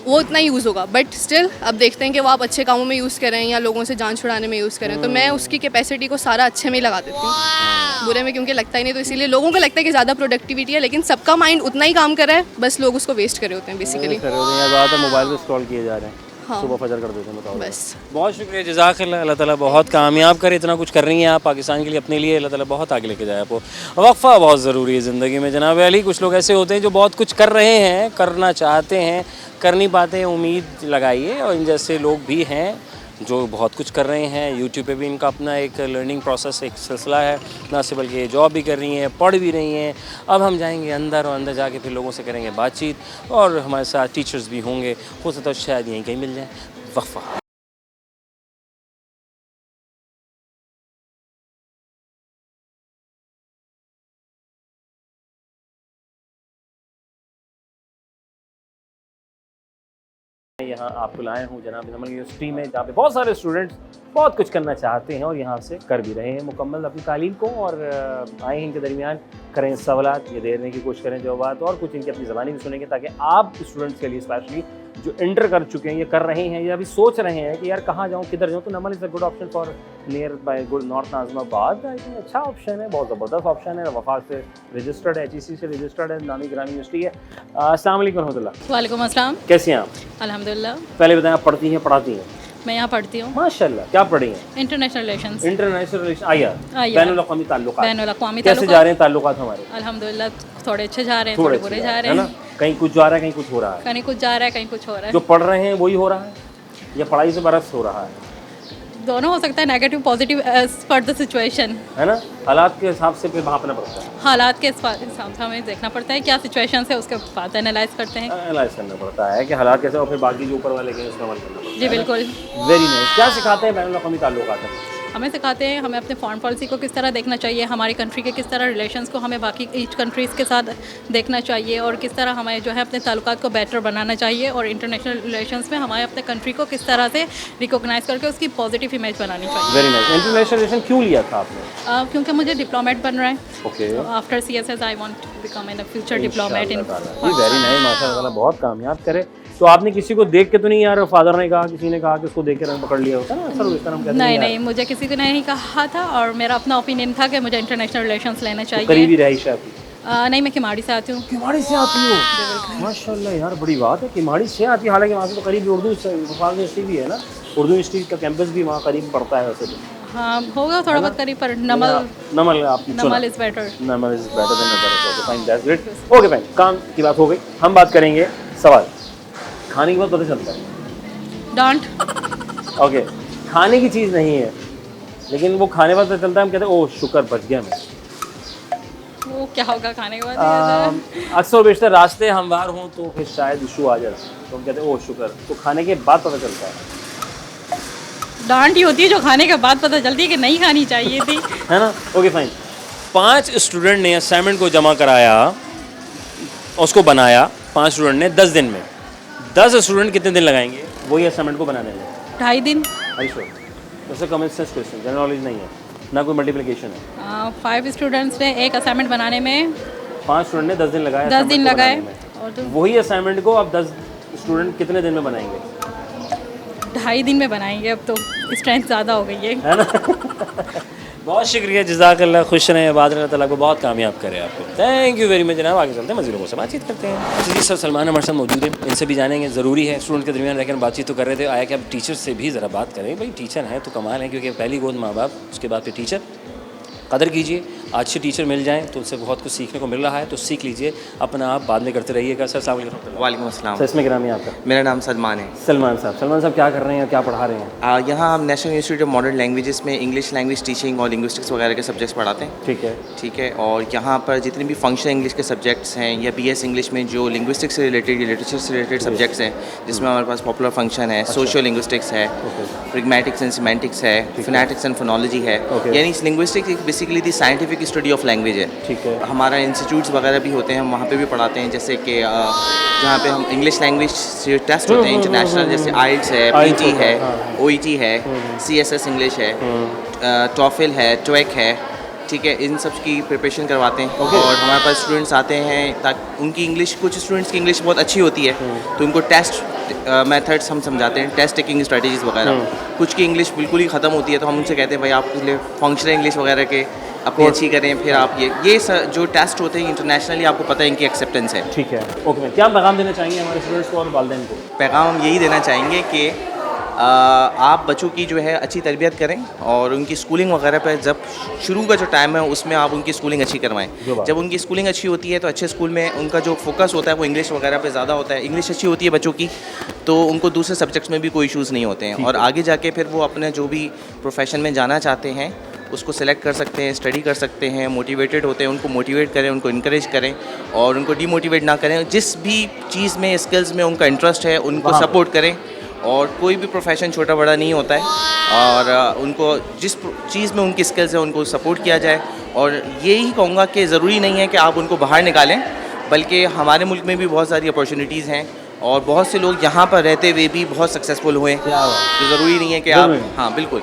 वो उतना यूज़ होगा, बट स्टिल अब देखते हैं कि वो आप अच्छे कामों में यूज़ करें या लोगों से जान छुड़ाने में यूज़ करें, तो मैं उसकी कैपेसिटी को सारा अच्छे में ही लगा देती हूँ, बुरे में क्योंकि लगता ही नहीं, तो इसीलिए लोगों को लगता है कि ज़्यादा प्रोडक्टिविटी है, लेकिन सबका माइंड उतना ही काम कर रहा है, बस लोग उसको वेस्ट करे होते हैं बेसिकली। ज़्यादातर मोबाइल पे स्क्रॉल किए जा रहे हैं, सुबह फजर कर देते हैं, बताओ बस। बहुत शुक्रिया, जज़ाकल्लाह, अल्लाह ताला बहुत कामयाब करे, इतना कुछ कर रही हैं आप पाकिस्तान के लिए, अपने लिए, अल्लाह ताला बहुत आगे लेके जाए आपको। वक्फ़ा बहुत ज़रूरी है ज़िंदगी में जनाब अली। कुछ लोग ऐसे होते हैं जो बहुत कुछ कर रहे हैं, करना चाहते हैं, कर नहीं पाते हैं, उम्मीद लगाइए, और इन जैसे लोग भी हैं जो बहुत कुछ कर रहे हैं। यूट्यूब पे भी इनका अपना एक लर्निंग प्रोसेस, एक सिलसिला है, ना सिर्फ बल्कि जॉब भी कर रही हैं, पढ़ भी रही हैं। अब हम जाएंगे अंदर, और अंदर जाके फिर लोगों से करेंगे बातचीत, और हमारे साथ टीचर्स भी होंगे, हो सकता है शायद यहीं कहीं मिल जाए। वक्फा। यहाँ आपको लाए हूँ जनाब नमल यूनिवर्सिटी में, जहाँ पे बहुत सारे स्टूडेंट्स बहुत कुछ करना चाहते हैं और यहाँ से कर भी रहे हैं मुकम्मल अपनी तालीम को, और आए हैं इनके दरमियान, करें सवालात ये देने की कोशिश करें, जवाब और कुछ इनकी अपनी ज़बानी भी सुनेंगे, ताकि आप स्टूडेंट्स के लिए स्पेशली जो इंटर कर चुके हैं, ये कर रहे हैं या अभी सोच रहे हैं कि यार कहाँ जाऊँ, किधर जाऊँ, तो Namal is a good option for nearby good north Nazimabad. I think अच्छा ऑप्शन है, बहुत ज़बरदस्त ऑप्शन है, वफाक से रजिस्टर्ड है, HEC से रजिस्टर्ड है, नामी ग्रामी यूनिवर्सिटी है। अस्सलाम वालेकुम रहमतुल्लाह। वालेकुम अस्सलाम। कैसी हैं आप? अल्हम्दुलिल्लाह। पहले बताएं, आप पढ़ती हैं पढ़ाती हैं? मैं यहाँ पढ़ती हूँ। माशाल्लाह, क्या पढ़ी हैं? International relations. इंटरनेशनल रिलेशन, आया बैनुल-अक़वामी ताल्लुकात। बैनुल-अक़वामी कैसे जा रहे हैं ताल्लुकात हमारे? अल्हम्दुलिल्लाह, थोड़े अच्छे जा रहे हैं, थोड़े बुरे जा रहे हैं, कहीं कुछ जा रहा है, कहीं कुछ हो रहा है, कहीं कुछ जा रहा है, कहीं कुछ हो रहा है। जो पढ़ रहे हैं वही हो रहा है या पढ़ाई से बरस हो रहा है? दोनों हो सकता है, negative positive as per the situation, है ना, हालात के हिसाब से फिर भापना पड़ता है, हालात के हिसाब से हमें देखना पड़ता है क्या सिचुएशन है, उसके बाद एनालाइज करते हैं। एनालाइज करना पड़ता है कि हालात कैसे, और फिर बाकी जो ऊपर वाले के उसका अमल करना पड़ता है। जी बिल्कुल। Very nice. क्या सिखाते हैं बैनुल-अक़वामी ताल्लुकात में? हमें सिखाते हैं हमें अपने फॉरेन पॉलिसी को किस तरह देखना चाहिए, हमारी कंट्री के किस तरह रिलेशंस को हमें बाकी ईच कंट्रीज़ के साथ देखना चाहिए, और किस तरह हमें जो है अपने ताल्लुकात को बेटर बनाना चाहिए, और इंटरनेशनल रिलेशंस में हमारे अपने कंट्री को किस तरह से रिकॉग्नाइज करके उसकी पॉजिटिव इमेज बनानी चाहिए। Very nice. इंटरनेशनल रिलेशन क्यों लिया था आपने? क्योंकि मुझे डिप्लोमेट बनना है। Okay. After CSS I want to become in future diplomat in. Very nice, माशाल्लाह, बहुत कामयाब करे। तो आपने किसी को देख के तो नहीं, यार फादर ने कहा, किसी ने कहा कि उसको देख के रंग पकड़ लिया होता है ना, सर इस तरह हम कहते हैं? नहीं, मुझे किसी को नहीं कहा था, और मेरा अपना ओपिनियन था कि मुझे इंटरनेशनल रिलेशंस लेना चाहिए। करीबी रहिश है आपकी? नहीं, मैं किमाड़ी से आती हूँ। किमाड़ी से आती हो? माशाल्लाह यार, बड़ी बात है, किमाड़ी से आती है। हालांकि वहाँ से तो करीब उर्दू यूनिवर्सिटी भी है ना, उर्दू यूनिवर्सिटी का कैंपस भी वहाँ करीब पड़ता है वैसे तो। हाँ होगा थोड़ा बहुत करीब, पर नमल नमल आप Namal is better. Namal is better than Namal. Okay fine, that's great. Okay fine, काम की बात हो गई, हम बात करेंगे सवाल। खाने के बाद पता चलता है। डांट। ओके, खाने की चीज़ नहीं है, लेकिन वो खाने के बाद पता चलता है, हम कहते हैं ओह शुक्र बच गया मैं। वो क्या होगा खाने के बाद? अक्सर बेशतर रास्ते हमवार हों तो फिर शायद इशू आ जाए, तो हम कहते हैं ओह शुक्र। तो खाने के बाद पता चलता है, डांट ही होती है जो खाने के बाद पता चलती है कि नहीं खानी चाहिए थी। है ना। ओके फाइन, 5 स्टूडेंट ने असाइनमेंट को जमा कराया, उसको बनाया 5 स्टूडेंट ने 10 दिन में। 10 स्टूडेंट कितने दिन लगाएंगे वही असाइनमेंट को बनाने में? 2.5 दिन। वैसे common sense question, general knowledge नहीं है, ना कोई मल्टीप्लिकेशन है। 5 स्टूडेंट्स ने एक असाइनमेंट बनाने में 5 स्टूडेंट ने 10 दिन लगाया, 10 दिन लगाए, और वही असाइनमेंट को अब 10 स्टूडेंट कितने दिन में बनाएंगे? 2.5 दिन में बनाएंगे। अब तो स्ट्रेंथ ज़्यादा हो गई है ना। बहुत शुक्रिया, जज़ाकल्लाह, खुश रहें, बाद अल्लाह ताला को बहुत कामयाब करे आपको। थैंक यू वेरी मच जनाब। आगे चलते हैं, मज़ीद लोगों से बातचीत करते हैं। अच्छा जी सर, सलमान हमारे साथ मौजूद हैं, इनसे भी जानेंगे, ज़रूरी है स्टूडेंट के दरमियान रहकर बातचीत तो कर रहे थे, आया कि अब टीचर से भी ज़रा बात करें। भाई टीचर हैं तो कमाल है, क्योंकि पहली गोद माँ बाप, उसके बाद फिर टीचर। कदर कीजिए, अच्छे टीचर मिल जाएं तो उनसे बहुत कुछ सीखने को मिल रहा है, तो सीख लीजिए, अपना आप बाद में करते रहिएगा। सर अस्सलाम वालेकुम। वालेकुम अस्सलाम। सर इसमें गिरामी आपका? मेरा नाम सलमान है। सलमान साहब क्या कर रहे हैं, क्या पढ़ा रहे हैं? यहाँ हम national institute of modern languages में इंग्लिश लैंग्वेज टीचिंग और लिंग्विस्टिक्स वगैरह के सब्जेक्ट्स पढ़ाते हैं। ठीक है। और यहाँ पर जितने भी फंक्शनल इंग्लिश के सब्जेक्ट्स हैं या BS इंग्लिश में जो लिंग्विस्टिक्स से रिलेटेड या लिटरेचर से रिलेटेड सब्जेक्ट्स हैं, जिसमें हमारे पास पॉपुलर फंक्शन है, सोशियो लिंग्विस्टिक्स है, प्रिग्मेटिक्स एंड सिमेंटिक्स है, फिनेटिक्स एंड फोनोलॉजी है। यानी linguistics basically the scientific study of language है। ठीक है। हमारा इंस्टीट्यूट्स वगैरह भी होते हैं, हम वहाँ पे भी पढ़ाते हैं, जैसे कि जहाँ पे हम इंग्लिश लैंग्वेज से टेस्ट होते हैं इंटरनेशनल, जैसे IELTS है, PT है, OET है, CSS इंग्लिश है, TOEFL है, TOEIC है। ठीक है, इन सब की प्रिपरेशन करवाते हैं। और हमारे पास स्टूडेंट्स आते हैं ताकि उनकी इंग्लिश, कुछ स्टूडेंट्स की इंग्लिश बहुत अच्छी होती है तो उनको टेस्ट मेथड्स हम समझाते हैं, टेस्ट टेकिंग स्ट्रेटजीज वगैरह। कुछ की इंग्लिश बिल्कुल ही ख़त्म होती है तो हम उनसे कहते हैं भाई आप इसलिए फंक्शनल इंग्लिश वगैरह के अपनी अच्छी करें, फिर आप ये जो टेस्ट होते हैं इंटरनेशनली आपको पता है इनकी एक्सेप्टेंस है। ठीक है। ओके मैम, क्या पैगाम देना चाहेंगे हमारे स्टूडेंट्स को और वालिदैन को? पैगाम हम यही देना चाहेंगे कि आप बच्चों की जो है अच्छी तरबियत करें और उनकी स्कूलिंग वगैरह पर जब शुरू का जो टाइम है उसमें आप उनकी स्कूलिंग अच्छी करवाएं। जब उनकी स्कूलिंग अच्छी होती है तो अच्छे स्कूल में उनका जो फोकस होता है वो इंग्लिश वगैरह पे ज़्यादा होता है। इंग्लिश अच्छी होती है बच्चों की तो उनको दूसरे सब्जेक्ट्स में भी कोई इशूज़ नहीं होते हैं और आगे जाके फिर वो अपने जो भी प्रोफेशन में जाना चाहते हैं उसको सेलेक्ट कर सकते हैं, स्टडी कर सकते हैं, मोटिवेटेड होते हैं, उनको मोटिवेट करें, उनको इनकरेज करें और उनको डीमोटिवेट ना करें। जिस भी चीज़ में, स्किल्स में उनका इंटरेस्ट है उनको सपोर्ट करें और कोई भी प्रोफेशन छोटा बड़ा नहीं होता है और उनको जिस चीज़ में उनकी स्किल्स है उनको सपोर्ट किया जाए। और यही कहूँगा कि ज़रूरी नहीं है कि आप उनको बाहर निकालें, बल्कि हमारे मुल्क में भी बहुत सारी अपॉर्चुनिटीज़ हैं और बहुत से लोग यहाँ पर रहते हुए भी बहुत सक्सेसफुल हुए, तो ज़रूरी नहीं है कि आप, हाँ बिल्कुल।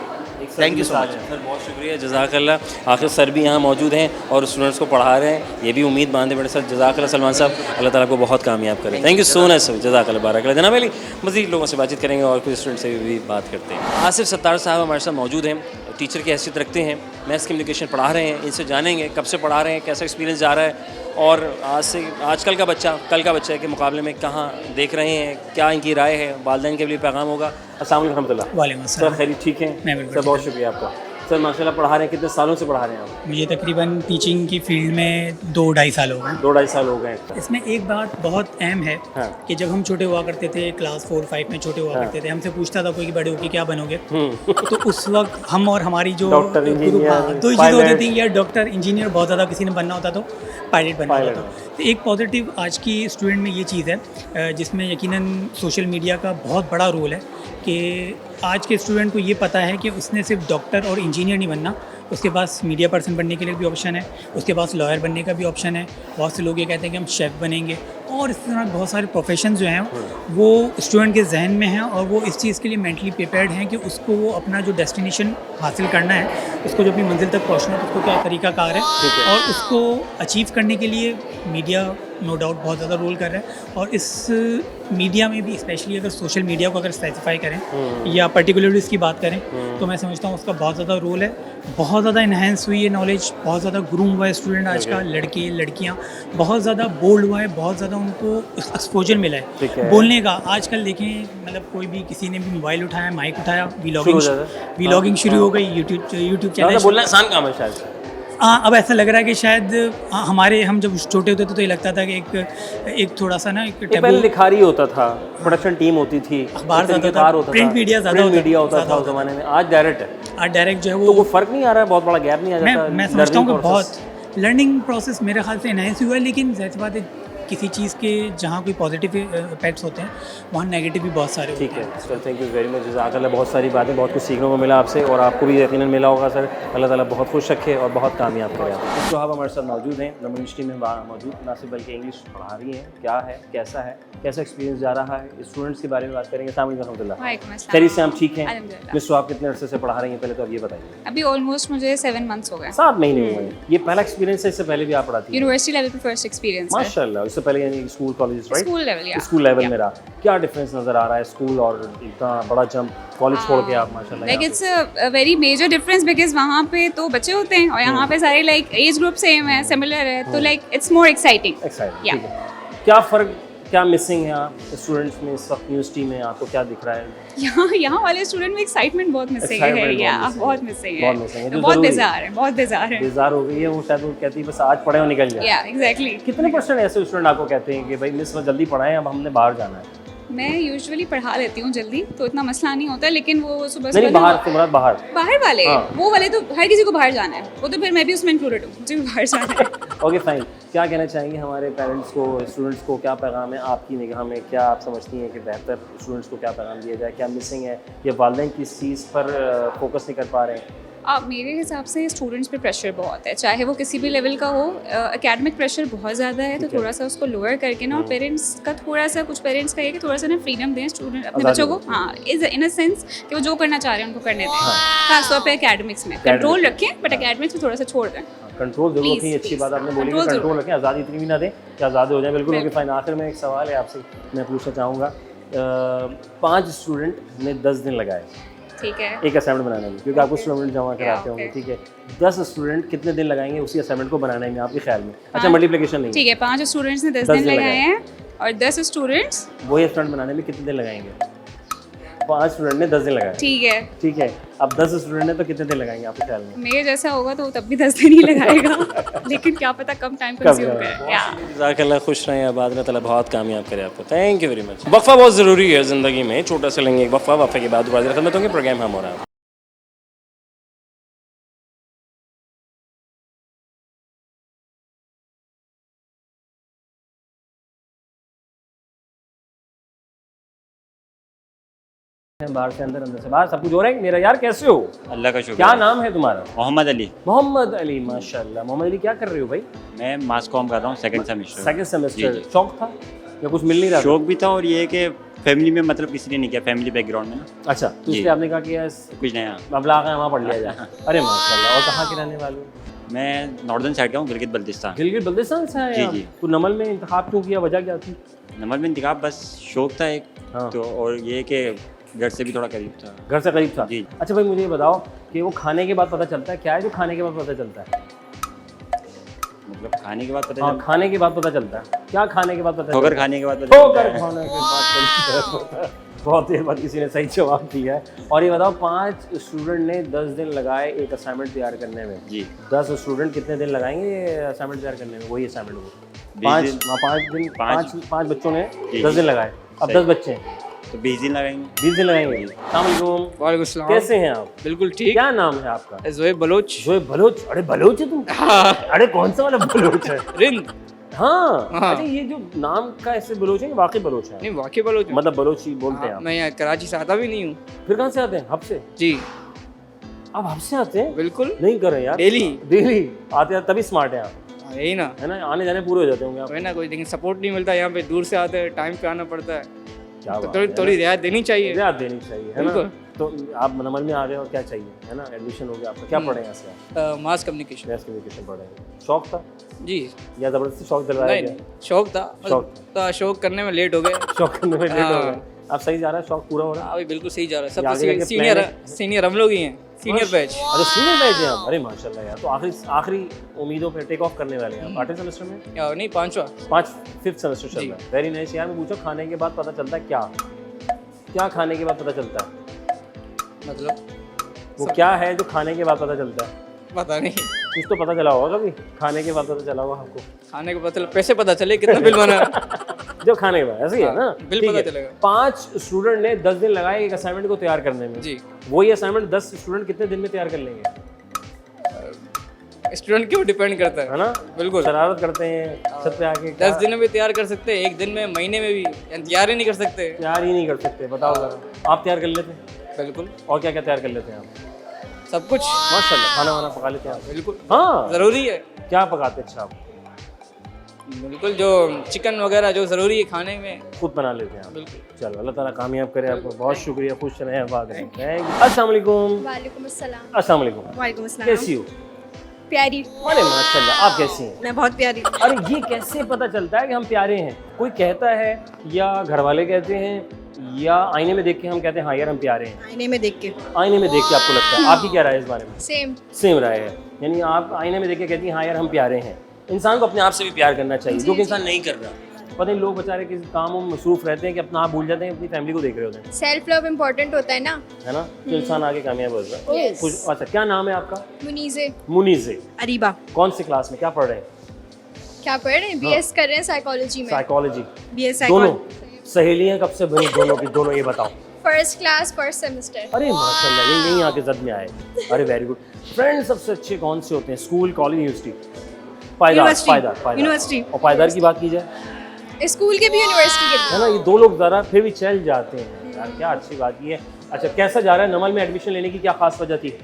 Thank you so much sir, बहुत शुक्रिया, जज़ाकल्लाह। आखिर सर भी यहाँ मौजूद हैं और स्टूडेंट्स को पढ़ा रहे हैं, ये भी उम्मीद बांधे बड़े सर। जज़ाकल्लाह सलमान साहब, अल्लाह ताला को बहुत कामयाब करें। Thank you so much sir, जज़ाकल्लाह, बारक अल्लाह। जनाब अली, मज़ीद लोगों से बातचीत करेंगे और कुछ स्टूडेंट से भी बात करते हैं। आसिफ सत्तार साहब हमारे साथ मौजूद हैं, टीचर की हैसियत रखते हैं, मैथ्स कम्युनिकेशन पढ़ा रहे हैं। इनसे जानेंगे कब से पढ़ा रहे हैं, कैसा एक्सपीरियंस जा रहा है और आजकल का बच्चा कल का बच्चा के मुकाबले में कहाँ देख रहे हैं, क्या इनकी राय है, वालिदैन के लिए पैगाम होगा। अस्सलाम वालेकुम रहमतुल्लाह। वालेकुम अस्सलाम। सर खैरियत ठीक है? सर बहुत शुक्रिया आपका। सर माशाल्लाह पढ़ा रहे हैं, कितने सालों से पढ़ा रहे हैं आप? मुझे तकरीबन टीचिंग की फील्ड में 2-2.5 साल हो गए। 2-2.5 साल हो गए। इसमें एक बात बहुत अहम है कि जब हम छोटे हुआ करते थे, क्लास 4-5 में छोटे हुआ करते थे, हमसे पूछता था कोई कि बड़े होके क्या बनोगे, तो उस वक्त हम और हमारी जो दो चीज़ होती थी, या डॉक्टर, इंजीनियर, बहुत ज़्यादा किसी ने बनना होता तो पायलट बनना होता था। तो एक पॉजिटिव आज की स्टूडेंट में ये चीज़ है जिसमें यकीनन सोशल मीडिया का बहुत बड़ा रोल है कि आज के स्टूडेंट को ये पता है कि उसने सिर्फ डॉक्टर और इंजीनियर नहीं बनना, उसके पास मीडिया पर्सन बनने के लिए भी ऑप्शन है, उसके पास लॉयर बनने का भी ऑप्शन है। बहुत से लोग ये कहते हैं कि हम शेफ़ बनेंगे और इस तरह बहुत सारे प्रोफेशन जो हैं वो स्टूडेंट के जहन में हैं और वो इस चीज़ के लिए मेंटली प्रिपेयर्ड हैं कि उसको वो अपना जो डेस्टिनेशन हासिल करना है, उसको जो अपनी मंजिल तक पहुंचना है, उसको क्या तरीक़ाकार है और उसको अचीव करने के लिए मीडिया नो डाउट बहुत ज़्यादा रोल कर रहा है। और इस मीडिया में भी स्पेशली अगर सोशल मीडिया को अगर स्पेसिफाई करें या पर्टिकुलरली इसकी बात करें तो मैं समझता हूँ उसका बहुत ज़्यादा रोल है। बहुत ज़्यादा इन्हेंस हुई है नॉलेज, बहुत ज़्यादा ग्रूम हुआ है स्टूडेंट आज का, लड़के लड़कियाँ बहुत ज़्यादा बोल्ड हुआ है, बहुत ज़्यादा ज़्यादा उनको एक्सपोजर मिला ठीक है। है बोलने का। आजकल देखें मतलब कोई भी किसी ने भी मोबाइल उठाया, माइक उठाया, व्लॉगिंग शुरू हो गई, यूट्यूब चैनल। बोलना आसान काम है शायद। हाँ, अब ऐसा लग रहा है कि शायद हमारे हम जब छोटे होते थे तो ये लगता था कि एक थोड़ा सा ना एक पहले लिखारी होता था, प्रोडक्शन टीम होती थी, अखबार ज़्यादा था, प्रिंट मीडिया होता था उस ज़माने में। आज डायरेक्ट है, आज डायरेक्ट जो है तो वो फ़र्क नहीं आ रहा है, बहुत बड़ा गैप नहीं आ जाता। मैं समझता हूँ कि बहुत लर्निंग प्रोसेस मेरे ख्याल से एनहांस हुआ है, लेकिन ज़ाहिर बात है किसी चीज़ के जहाँ कोई पॉजिटिव इफेक्ट्स होते हैं वहाँ नेगेटिव भी बहुत सारे ठीक है sir. Thank you very much, जज़ाकल्लाह। बहुत सारी बातें, बहुत कुछ सीखने को मिला आपसे, और आपको भी यकीनन मिला होगा सर। अल्लाह ताला बहुत खुश रखे और बहुत कामयाब करे आप। तो आप हमारे साथ मौजूद हैं, नमन यूनिवर्सिटी में मौजूद, ना सिर्फ बल्कि इंग्लिश पढ़ा रही हैं। क्या है, कैसा है, कैसा एक्सपीरियंस जा रहा है, स्टूडेंट्स के बारे में बात करेंगे। अस्सलाम वालेकुम रहमतुल्लाह। खैरियत से आप ठीक हैं? मिस, आप कितने अरसे से पढ़ा रही हैं, पहले तो आप ये बताइए। अभी ऑलमोस्ट मुझे 7 मंथ्स हो गए। 7 महीने हुए। ये पहला एक्सपीरियंस है, इससे पहले भी आप पढ़ाती हैं? यूनिवर्सिटी लेवल पे फर्स्ट एक्सपीरियंस है। माशाल्लाह। इससे पहले यानी school college, right? School level, या स्कूल लेवल में रहा। क्या डिफरेंस नज़र आ रहा है स्कूल और इतना बड़ा जंप कॉलेज छोड़ के आप माशाल्लाह? Like it's a very major difference because वहाँ पे तो बच्चे होते हैं और यहाँ पे सारे लाइक एज ग्रुप सेम है, सिमिलर है, तो लाइक इट्स मोर एक्साइटिंग। ठीक है। क्या फ़र्क, क्या मिसिंग है आप स्टूडेंट्स में इस वक्त यूनिवर्सिटी में, आपको क्या दिख रहा है? यहाँ वाले स्टूडेंट में एक्साइटमेंट बहुत मिसिंग है, या बहुत मिसिंग है, बहुत बेजार है, बहुत बेजार है, बेजार हो गई है वो। शायद वो कहती है बस आज पढ़े और निकल जाए। या एग्जैक्टली। कितने % ऐसे स्टूडेंट आपको कहते हैं कि भाई मिस जल्दी पढ़ाएं, अब हमने बाहर जाना है? मैं यूजुअली पढ़ा लेती हूँ जल्दी, तो इतना मसला नहीं होता, लेकिन वो सुबह नहीं, बाहर बाहर वाले, हाँ। वो वाले तो हर किसी को बाहर जाना है, वो तो फिर मैं भी उसमें इंक्लूडेड हूँ, मुझे भी बाहर जाना है। Okay fine. क्या कहना चाहेंगे हमारे पेरेंट्स को, स्टूडेंट्स को? क्या पैगाम है आपकी निगाह में? क्या आप समझती हैं कि बेहतर स्टूडेंट्स को क्या पैगाम दिया जाए? क्या मिसिंग है, या वालिदैन किस चीज़ पर फोकस नहीं कर पा रहे हैं? मेरे हिसाब से स्टूडेंट्स पे प्रेशर बहुत है, चाहे वो किसी भी लेवल का हो। एकेडमिक प्रेशर बहुत ज़्यादा है, तो थोड़ा सा उसको लोअर करके ना, और पेरेंट्स का थोड़ा सा, कुछ पेरेंट्स का ये कि थोड़ा सा ना फ्रीडम दें स्टूडेंट अपने बच्चों को। हाँ, इज इन अ सेंस कि वो जो करना चाह रहे हैं उनको करने दें, खासतौर पे एकेडमिक्स में कंट्रोल रखें, बट एकेडमिक्स में थोड़ा सा छोड़ दें। कंट्रोल जरूर रखें, अच्छी बात आपने बोली, कंट्रोल रखें, आज़ादी इतनी भी ना दें कि आज़ाद हो जाए। बिल्कुल। Okay fine. आखिर में एक सवाल है आपसे, मैं पूछना चाहूँगा, 5 स्टूडेंट ने 10 दिन लगाए, ठीक है, एक असाइनमेंट बनाने में, क्योंकि आपको स्टूडेंट जमा कराते होंगे, ठीक है? 10 स्टूडेंट कितने दिन लगाएंगे उसी असाइनमेंट को बनाने में आपके ख्याल में? अच्छा, मल्टीप्लिकेशन नहीं, ठीक है, 5 स्टूडेंट्स ने 10 दिन लगाए हैं, और 10 स्टूडेंट्स वही स्टूडेंट बनाने में कितने दिन लगाएंगे? 5 स्टूडेंट ने 10 दिन लगाए, ठीक है। अब 10 स्टूडेंट ने तो कितने दिन लगाएंगे आपके ख्याल में? मेरे जैसा होगा तो तब भी 10 दिन ही लगाएगा, लेकिन क्या पता कम टाइम कंज्यूम करे। या जज़ाकल्लाह, खुश रहें, आबाद रहें, अल्लाह बहुत कामयाब करे आपको। Thank you very much. वक्फा बहुत ज़रूरी है ज़िंदगी में, छोटा सा लेंगे एक वक्फा, वक्फे के बाद दोबारा खिदमत होंगे। प्रोग्राम हम हो रहा है। बाहर से अंदर, अंदर से बाहर, सब कुछ हो रहा है। मेरा यार कैसे हो? अल्लाह का शुक्र। क्या नाम है तुम्हारा? मोहम्मद अली। मोहम्मद अली, माशाल्लाह। मोहम्मद अली, क्या कर रहे हो भाई? मैं मास कॉम कर रहा हूँ, सेकंड सेमेस्टर। शौक था या कुछ मिल नहीं रहा? शौक भी था, और ये कि फैमिली में मतलब किसी ने नहीं किया, फैमिली बैकग्राउंड में। अच्छा, तो इसलिए आपने कहा कि कुछ नया अब ला वहाँ पढ़ लिया जाए। अरे माशाल्लाह। और कहाँ के रहने वाले हो? मैं नॉर्दर्न साइड का हूँ, गिलगित बल्तिस्तान। गिलगित बल्तिस्तान से आए? जी। तो नमल में इंतखाब क्यों किया, वजह क्या थी? नमल में इंतखाब बस शौक था एक, तो और ये कि घर से भी थोड़ा करीब था। घर से करीब था जी। अच्छा भाई, मुझे ये बताओ कि वो खाने के बाद पता चलता है, क्या है जो खाने के बाद पता चलता है? मतलब खाने के बाद पता हाँ, खाने के बाद पता चलता है। क्या खाने के बाद पता? ठोकर खाने के बाद पता बहुत देर बाद किसी ने सही जवाब दिया है। और ये बताओ, 5 स्टूडेंट ने 10 दिन लगाए एक असाइनमेंट तैयार करने में। जी। 10 स्टूडेंट कितने दिन लगाएंगे ये असाइनमेंट तैयार करने में? वही असाइनमेंट को 5 बच्चों ने 10 दिन लगाए। अब 10 बच्चे हैं तो 20 दिन लगाएंगे। 20 दिन लगाएंगे। वालेकुम सलाम। कैसे हैं आप? बिल्कुल ठीक। क्या नाम है आपका? ज़ोएब बलोच। ज़ोएब बलोच? अरे बलोच है तुम? अरे कौन सा वाला बलोच है? रिंद। हाँ। अच्छा, ये जो नाम का ऐसे बलोच है, वाकई बलोच है? नहीं, वाकई बलोच, मतलब बलोची बोलते हैं आप? मैं यहाँ कराची से आता भी नहीं हूँ। फिर कहाँ से आते हैं? हब से? जी। अब हब से आते हैं? बिल्कुल। नहीं कर रहे यार, डेली आते हैं, तभी स्मार्ट है आप। यही ना, है ना, आने जाने पूरे हो जाते होंगे आप। है ना, कोई लेकिन सपोर्ट नहीं मिलता यहाँ पे, दूर से आते हैं, टाइम पे आना पड़ता है, तो थोड़ी रियायत देनी चाहिए। रियायत देनी चाहिए, है ना? तो आप नमल में आ गए और क्या चाहिए, है ना, एडमिशन हो गया आपका। क्या पढ़े हैं यहाँ से? Mass communication. मास कम्युनिकेशन पढ़े हैं। शौक था जी, या ज़बरदस्ती शौक दिलवाया गया? शौक था, शौक करने में लेट हो गए। शौक करने में लेट हो गए। अब सही जा रहा है, शौक पूरा हो रहा है? अभी बिल्कुल सही जा रहा है, सब सीनियर हम लोग ही हैं। Senior batch. अरे सीनियर बैच है आप, अरे माशाल्लाह यार। तो आखिरी उम्मीदों पे टेक ऑफ करने वाले हैं आप 8वें सेमेस्टर में? नहीं, 5वां। 5th सेमेस्टर चल रहा है। वेरी नाइस यार। मैं पूछो खाने के बाद पता चलता है क्या खाने के बाद पता चलता है? मतलब वो क्या है जो खाने के बाद पता चलता है? पता नहीं, कुछ तो पता चला होगा कभी, खाने के बाद पता चला होगा आपको। खाने के पता चला, पैसे पता चले कितना बिल बना। जो खाने के बाद ऐसे ही है ना, बिल ठीक पता है। चलेगा। 5 स्टूडेंट ने 10 दिन लगाए एक असाइनमेंट को तैयार करने में जी। वही असाइनमेंट 10 स्टूडेंट कितने दिन में तैयार कर लेंगे? स्टूडेंट के ऊपर डिपेंड करता है ना, बिल्कुल। शरारत करते हैं छत पे आके। 10 दिन में भी तैयार कर सकते हैं, एक दिन में, महीने में भी तैयार ही नहीं कर सकते। तैयार ही नहीं कर सकते, बताओ जरा। आप तैयार कर लेते हैं? बिल्कुल। और क्या क्या तैयार कर लेते हैं आप? सब कुछ माशाल्लाह। खाना वाना पका लेते हैं आप? बिल्कुल। हाँ, ज़रूरी है। क्या पकाते हैं? अच्छा, आप बिल्कुल, जो चिकन वगैरह जो ज़रूरी है खाने में खुद बना लेते हैं आप? बिल्कुल। चलो, अल्लाह ताला कामयाब करे आपको। बहुत शुक्रिया, खुश रहें, आबाद रहें। अस्सलाम वालेकुम। वालेकुम अस्सलाम। अस्सलाम वालेकुम। वालेकुम अस्सलाम। कैसी हो? प्यारी। अरे माशाल्लाह, आप कैसी हैं? मैं बहुत प्यारी। अरे ये कैसे पता चलता है कि हम प्यारे हैं? कोई कहता है या घर वाले कहते हैं या आईने में देख के हम कहते हैं हाँ यार हम प्यारे हैं? आईने में देख के। आईने में देख के आपको लगता है? आपकी क्या राय है इस बारे में? सेम राय है, यानी आप आईने में देख के कहती हैं हाँ यार हम प्यारे हैं। इंसान को अपने आप से भी प्यार करना चाहिए, जो कि इंसान नहीं कर रहा। पता नहीं लोग बेचारे किसी कामों में मसरूफ रहते हैं कि अपना आप भूल जाते हैं, अपनी फैमिली को देख रहे होते हैं। सेल्फ लव इम्पोर्टेंट होता है ना, है ना, तो इंसान आगे कामयाब हो जाता है। Yes. अच्छा, क्या नाम है आपका? मुनीज़े। मुनीज़े। अरीबा। कौन सी क्लास में, क्या पढ़ रहे हैं? क्या पढ़ रहे हैं? BS कर रहे हैं साइकोलॉजी में। साइकोलॉजी। BS दोनों सहेलियां कब से बनी दोनों की? दोनों ये बताओ। First class first semester. अरे माशाल्लाह, यही आके जद में आए। अरे वेरी गुड। फ्रेंड्स सबसे अच्छे कौन से होते हैं? School, college, university? पायदार। यूनिवर्सिटी। और पायदार की बात की जाए, स्कूल के भी यूनिवर्सिटी के है ना, ये दो लोग ज़रा फिर भी चल जाते हैं यार, क्या अच्छी बात की है। अच्छा, कैसा जा रहा है? नमल में एडमिशन लेने की क्या खास वजह थी?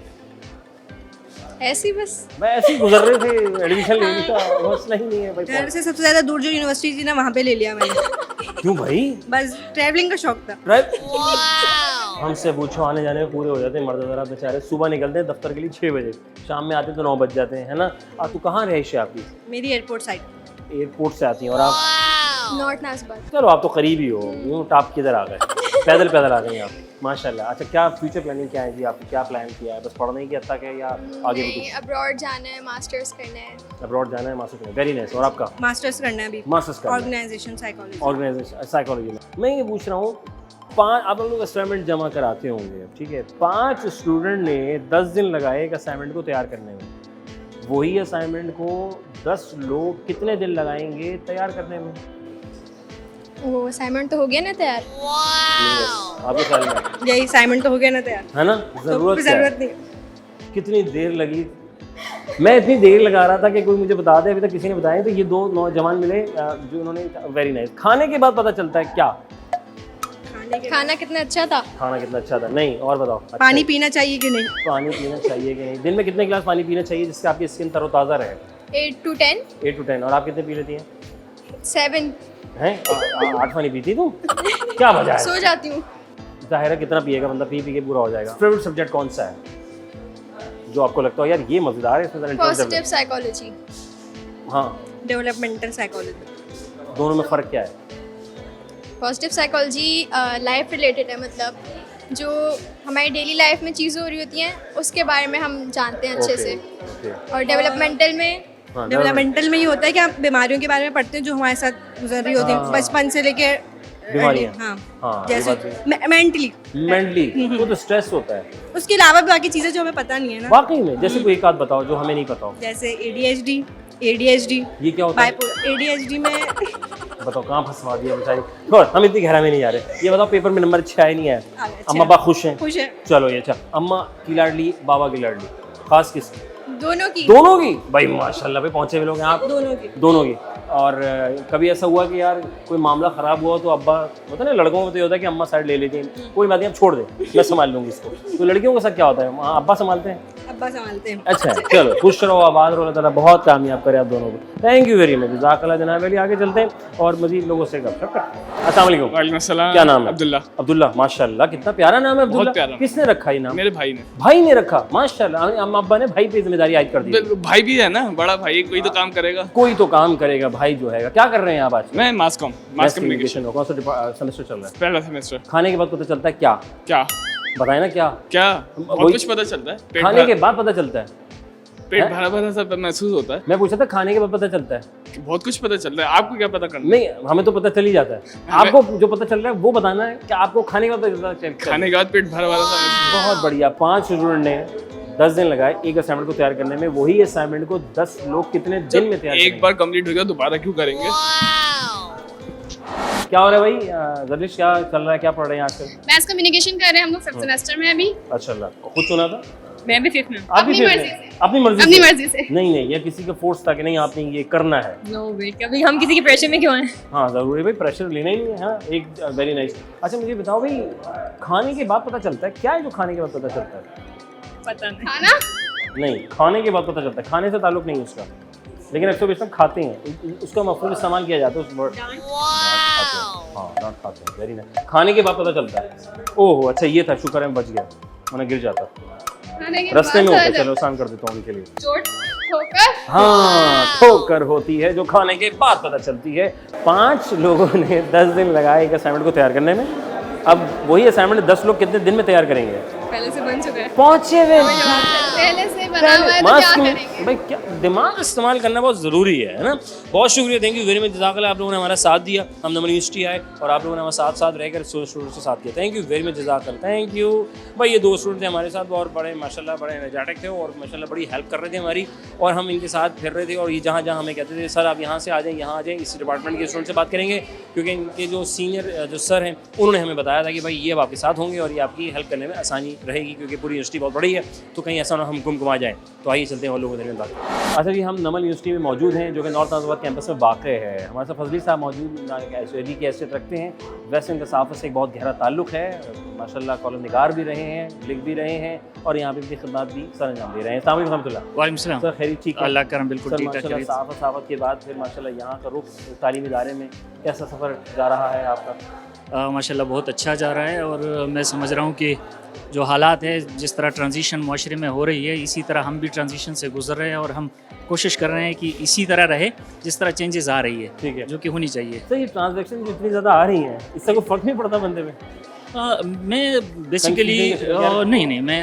ऐसी बस मैं ऐसे ही गुजर रहे थे, एडमिशन लेने का मसला ही नहीं है भाई। घर से सबसे ज़्यादा दूर जो यूनिवर्सिटी थी ना, वहाँ पे ले लिया मैंने। क्यों भाई? बस ट्रैवलिंग का शौक था। हमसे पूछो, आने जाने में पूरे हो जाते हैं मर्द ज़रा बेचारे। सुबह निकलते हैं दफ्तर के लिए 6 बजे, शाम में आते हैं तो 9 बज जाते हैं, है ना। तू कहाँ रहिश है आपकी? मेरी एयरपोर्ट साइड। एयरपोर्ट से आती हैं और आप? नॉर्थ नासबाग। चलो, आप तो करीब ही हो, यूँ टॉप किधर आ गए, पैदल आ गए आप, माशाल्लाह। अच्छा, क्या फ्यूचर प्लानिंग क्या है जी आपकी? क्या प्लान किया है? बस पढ़ने की हद तक है या आगे भी कुछ? अब्रॉड जाना है, मास्टर्स करना है। अब्रॉड जाना है, मास्टर्स करना है। Very nice. और आपका? मास्टर्स करना है अभी। मास्टर्स करना है। Organisation psychology. ऑर्गेनाइजेशन साइकोलॉजी में। मैं ये पूछ रहा हूँ, 5 आप लोग असाइनमेंट जमा कराते होंगे, ठीक है। 5 स्टूडेंट ने 10 दिन लगाए एक असाइनमेंट को तैयार करने में, वही असाइनमेंट को 10 लोग कितने दिन लगाएंगे तैयार करने में? वो असाइनमेंट तो हो गया ना तैयार। आपके ख्याल में? यही असाइनमेंट तो हो गया ना तैयार, है ना। जरूरत नहीं। कितनी देर लगी? मैं इतनी देर लगा रहा था कि कोई मुझे बता दे, अभी तक किसी ने बताया। तो ये 2 नौजवान मिले जो उन्होंने, वेरी नाइस। खाने के बाद पता चलता है क्या? खाना कितना अच्छा था? खाना कितना अच्छा था? नहीं, और बताओ। अच्छा, पानी पीना चाहिए कि नहीं? पानी पीना चाहिए कि नहीं? दिन में कितने गिलास पानी पीना चाहिए जिससे आपकी स्किन तरोताज़ा रहे? 8 to 10। 8 to 10। और आप कितने पी लेती हैं? 7। हैं? 8 पानी पीती तुम? क्या वजह है? सो जाती हूँ। जाहिर है, कितना पिएगा बंदा, पी के पूरा हो जाएगा। फेवरेट सब्जेक्ट कौन सा है जो आपको लगता हो यार ये मजेदार है, इसमें पॉजिटिव साइकोलॉजी। हाँ, डेवलपमेंटल साइकोलॉजी। दोनों में फ़र्क क्या है? पॉजिटिव साइकोलॉजी लाइफ रिलेटेड है, मतलब जो हमारी डेली लाइफ में चीज़ें हो रही होती हैं उसके बारे में हम जानते हैं अच्छे से। और डेवलपमेंटल में डेवलपमेंटल में ये होता है कि आप बीमारियों के बारे में पढ़ते हैं जो हमारे साथ गुजर रही होती हैं बचपन से लेके बीमारियाँ। हाँ, जैसे मेंटली तो स्ट्रेस होता है। उसके अलावा बाकी चीज़ें जो हमें पता नहीं है ना। वाकई में, जैसे कोई एक आध बताओ जो हमें नहीं पता हो। जैसे ADHD। ये क्या होता है? ADHD में बताओ, कहाँ फंसवा दिया बेचारी। छोड़, हम इतनी गहरा में नहीं जा रहे। ये बताओ, पेपर में नंबर 6 ही नहीं आया? अम्मा बाबा खुश हैं? खुश है। चलो ये अच्छा, अम्मा की लाडली बाबा की लाडली, खास किसकी? दोनों की। दोनों की? भाई माशाल्लाह, भाई पहुंचे हुए लोग हैं आप। दोनों की। और कभी ऐसा हुआ कि यार कोई मामला ख़राब हुआ तो अब्बा, होता है ना लड़कों में तो ये होता है कि अम्मा साइड ले लेती हैं, कोई बात नहीं अब छोड़ दे मैं संभाल लूँगी इसको। तो लड़कियों के साथ क्या होता है? अब्बा संभालते हैं? अब्बा संभालते हैं। अच्छा, चलो खुश रहो, आबाद रहो, अल्लाह ताला बहुत कामयाब करे आप दोनों को। थैंक यू वेरी मच, जज़ाकल्लाह जनाब अली। आगे चलते हैं और मज़ीद लोगों से गपशप करते हैं। अस्सलाम वालेकुम। वालेकुम अस्सलाम। क्या नाम है? अब्दुल्ला। अब्दुल्ला, माशाल्लाह कितना प्यारा नाम है अब्दुल्ला। प्यारा। किसने रखा ये नाम? मेरे भाई ने। भाई ने रखा, माशाल्लाह। अम्मा अब्बा ने भाई पे जिम्मेदारी आयद कर दी। भाई भी है ना, बड़ा भाई, कोई तो काम करेगा। कोई तो काम करेगा, भाई जो है। क्या कर रहे हैं आप आज? मैं मास कम्युनिकेशन। कौन सा सेमेस्टर चल रहा है? पहला सेमेस्टर। खाने के बाद पता चलता है क्या? बताए ना क्या क्या बहुत कुछ पता चलता है, खाने के बाद पता चलता है, पेट भरा भरा सा महसूस होता है। मैं पूछा था खाने के बाद पता चलता है, बहुत कुछ पता चलता है, आपको क्या पता करना? नहीं हमें तो पता चल ही जाता है, आपको जो पता चल रहा है वो बताना है कि आपको खाने के बाद पता चलता है। खाने के बाद पेट भरा भरा सा। बहुत बढ़िया। 5 स्टूडेंट ने 10 दिन लगाए एक असाइनमेंट को तैयार करने में, वही असाइनमेंट को 10 लोग कितने दिन में तैयार एक बार कंप्लीट हो गया दोबारा क्यों करेंगे? क्या हो रहा है भाई जर्लिश, क्या चल रहा है, क्या पढ़ रहे हैं आजकल? मैथ्स कम्युनिकेशन कर रहे हैं हम लोग 5th सेमेस्टर में अभी। अच्छा खुद सुना था? मैं भी 5th में। अपनी मर्जी से। नहीं या किसी का फोर्स था कि नहीं आपने ये करना है? नो वेट, कभी हम किसी के प्रेशर में क्यों हैं? हाँ जरूरी भाई, प्रेशर लेना ही नहीं है। हाँ एक वेरी नाइस। अच्छा मुझे बताओ भाई, खाने के बाद पता चलता है, क्या है जो खाने के बाद पता चलता है? पता नहीं। खाना? नहीं, खाने के बाद पता चलता है, खाने से ताल्लुक नहीं है उसका, लेकिन अक्सर बेशक खाते हैं, उसका मफहूम इस्तेमाल किया जाता है उस वर्ड। हाँ डांट खाते हैं, वेरी नाइस। खाने के बाद पता चलता है। ओहो अच्छा ये था, शुक्र है मैं बच गया, मैंने गिर जाता रास्ते में होता। चलो आसान कर देता हूँ उनके लिए। चोट, ठोकर? हाँ ठोकर होती है जो खाने के बाद पता चलती है। 5 लोगों ने 10 दिन लगाए एक असाइनमेंट को तैयार करने में। अब वही असाइनमेंट 10 लोग कितने दिन में तैयार करेंगे? पहले से बन चुका है। पहुंचे हुए पहले से बना हुआ है तो क्या करेंगे? भाई क्या दिमाग इस्तेमाल करना बहुत ज़रूरी है ना। बहुत शुक्रिया, थैंक यू वेरी मच, जज़ाकल्लाह, आप लोगों ने हमारा साथ दिया, हम नमन यूनिवर्सिटी आए और आप लोगों ने हमारे साथ रहकर स्टूडेंट्स के साथ किया। थैंक यू वेरी मच, जज़ाकल्लाह, थैंक यू भाई। ये 2 स्टूडेंट थे हमारे साथ और बड़े माशाल्लाह बड़े एनर्जेटिक थे और माशाल्लाह बड़ी हेल्प कर रहे थे हमारी, और हम इनके साथ फिर रहे थे और ये जहाँ जहाँ हमें कहते थे सर आप यहाँ से आ जाएँ, यहाँ आ जाएँ, इस डिपार्टमेंट के स्टूडेंट से बात करेंगे, क्योंकि इनके जो सीनियर जो सर हैं उन्होंने हमें बताया था कि भाई ये अब आपके साथ होंगे और ये आपकी हेल्प करने में आसानी रहेगी, क्योंकि पूरी यूनिवर्सिटी बहुत बड़ी है तो कहीं ऐसा ना हम गुमगुमा जाए। तो आइए चलते हैं और लोगों से बात। अच्छा जी, हम नमन यूनिवर्सिटी में मौजूद हैं जो कि नॉर्थ नाज़िबाद कैंपस में वाक़ है। हमारे साथ फजली साहब मौजूद एचओडी की हैसियत रखते हैं, वैसे इनका सहाफ़त से एक बहुत गहरा ताल्लुक है, माशाल्लाह कॉलम निगार भी रहे हैं, लिख भी रहे हैं और यहाँ पे अपनी खिदमत भी सर अंजाम दे रहे हैं। अस्सलाम वालेकुम रहमतुल्लाह। वालेकुम सलाम। सर खैरी ठीक है? अल्लाह करम बिल्कुल ठीक ठाक। सहाफ़त के बाद फिर माशाल्लाह यहाँ का रुख तालीमी इदारे में कैसा सफ़र जा रहा है आपका? माशाल्लाह बहुत अच्छा जा रहा है और मैं समझ रहा हूँ कि जो हालात है, जिस तरह ट्रांजिशन माशरे में हो रही है, इसी तरह हम भी ट्रांजिशन से गुजर रहे हैं और हम कोशिश कर रहे हैं कि इसी तरह रहे जिस तरह चेंजेस आ रही है, ठीक है, जो कि होनी चाहिए। सर ये ट्रांजैक्शन जितनी ज़्यादा आ रही हैं, इससे कोई फ़र्क नहीं पड़ता बंदे में? मैं बेसिकली नहीं मैं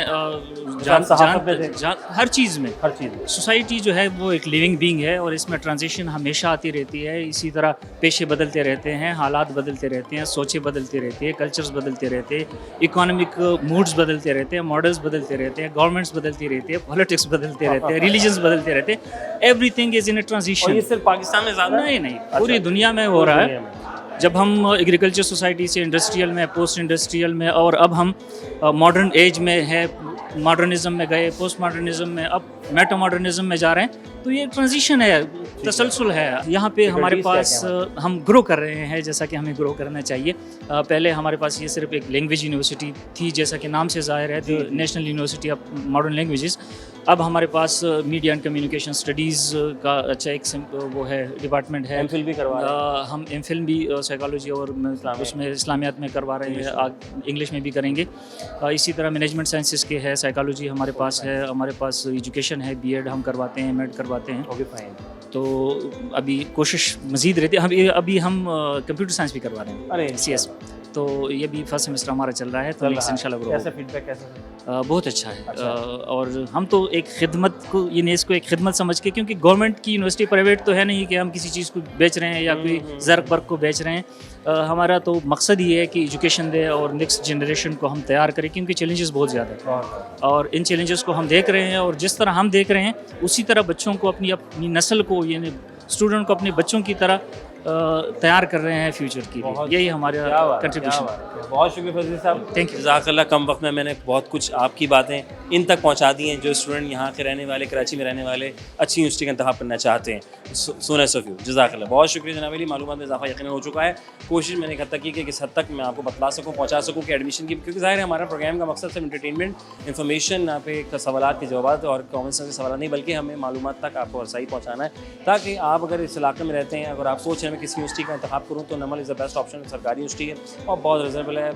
हर चीज़ में सोसाइटी जो है वो एक लिविंग बीइंग है और इसमें ट्रांजिशन हमेशा आती रहती है। इसी तरह पेशे बदलते रहते हैं, हालात बदलते रहते हैं, सोचें बदलती रहती है, कल्चर्स बदलते रहते हैं, इकोनॉमिक मूड्स बदलते रहते हैं, मॉडल्स बदलते रहते हैं, गवर्नमेंट्स बदलती रहती है, पॉलिटिक्स बदलते रहते हैं, रिलीजन्स बदलते रहते हैं, everything is in a transition. ये सिर्फ पाकिस्तान में ज़्यादा नहीं पूरी दुनिया में हो रहा है। जब हम एग्रीकल्चर सोसाइटी से इंडस्ट्रियल में, पोस्ट इंडस्ट्रियल में, और अब हम मॉडर्न एज में है, मॉडर्निज्म में गए, पोस्ट मॉडर्निज्म में, अब मेटा मॉडर्निज्म में जा रहे हैं, तो ये ट्रांजिशन है, तसलसल है। यहाँ पे हमारे पास हम ग्रो कर रहे हैं जैसा कि हमें ग्रो करना चाहिए। पहले हमारे पास ये सिर्फ एक लैंग्वेज यूनिवर्सिटी थी, जैसा कि नाम से ज़ाहिर है, तो national university of modern languages. अब हमारे पास मीडिया एंड कम्युनिकेशन स्टडीज़ का अच्छा एक वो है, डिपार्टमेंट है। एमफिल भी करवा रहे हैं। हम एमफिल भी साइकोलॉजी और उसमें इस्लामियात में करवा रहे हैं, इंग्लिश में भी करेंगे। इसी तरह मैनेजमेंट साइंसेस के है, साइकोलॉजी हमारे पास है, हमारे पास एजुकेशन है, बीएड हम करवाते हैं, एमएड करवाते हैं। Okay fine. तो अभी कोशिश मज़ीद रहती है। अभी हम कंप्यूटर साइंस भी करवा रहे हैं, अरे CS, तो ये भी फर्स्ट सेमेस्टर हमारा चल रहा है, तो इंशाल्लाह ग्रो। कैसा फीडबैक कैसा? बहुत अच्छा है। और हम तो एक खिदमत को, यूनेस को एक खिदमत समझ के, क्योंकि गवर्नमेंट की यूनिवर्सिटी प्राइवेट तो है नहीं कि हम किसी चीज़ को बेच रहे हैं या कोई ज़र्क वर्क को बेच रहे हैं। हमारा तो मकसद ये है कि एजुकेशन दे और नेक्स्ट जनरेशन को हम तैयार करें, क्योंकि चैलेंजेस बहुत ज़्यादा हैं और इन चैलेंजेस को हम देख रहे हैं, और जिस तरह हम देख रहे हैं उसी तरह बच्चों को, अपनी नस्ल को, यानी स्टूडेंट को अपने बच्चों की तरह तैयार कर रहे हैं फ्यूचर की। यही हमारा कंट्रीब्यूशन। बहुत शुक्रिया फजली साहब, थैंक यू। जज़ाकल्लाह। कम वक्त में मैंने बहुत कुछ आपकी बातें इन तक पहुंचा दी हैं जो स्टूडेंट यहाँ के रहने वाले, कराची में रहने वाले, अच्छी यूनिवर्सिटी का इंतखाब करना चाहते हैं। सोना सफ़ी, जज़ाकल्लाह, बहुत शुक्रिया जनाब अली। मालूमात में इजाफा यकीनन हो चुका है। कोशिश मैंने एक हद तक की कि किस हद तक मैं आपको बतला सकूँ, पहुँचा सकूँ कि एडमिशन की, क्योंकि ज़ाहिर है हमारा प्रोग्राम का मकसद सिर्फ इंटरटेनमेंट, इन्फॉर्मेशन, यहाँ पे सवालात के जवाब और कॉमन सेंस के सवाल नहीं, बल्कि हमें मालूमात तक आपको रसाई पहुँचाना है, ताकि आप अगर इस इलाके में रहते हैं, अगर आप सोच रहे हैं फ्यूचर में किसी यूनिवर्सिटी का इंतखाब करूँ तो Namal is the best option. सरकारी यूनिवर्सिटी है और बहुत रिजनेबल है,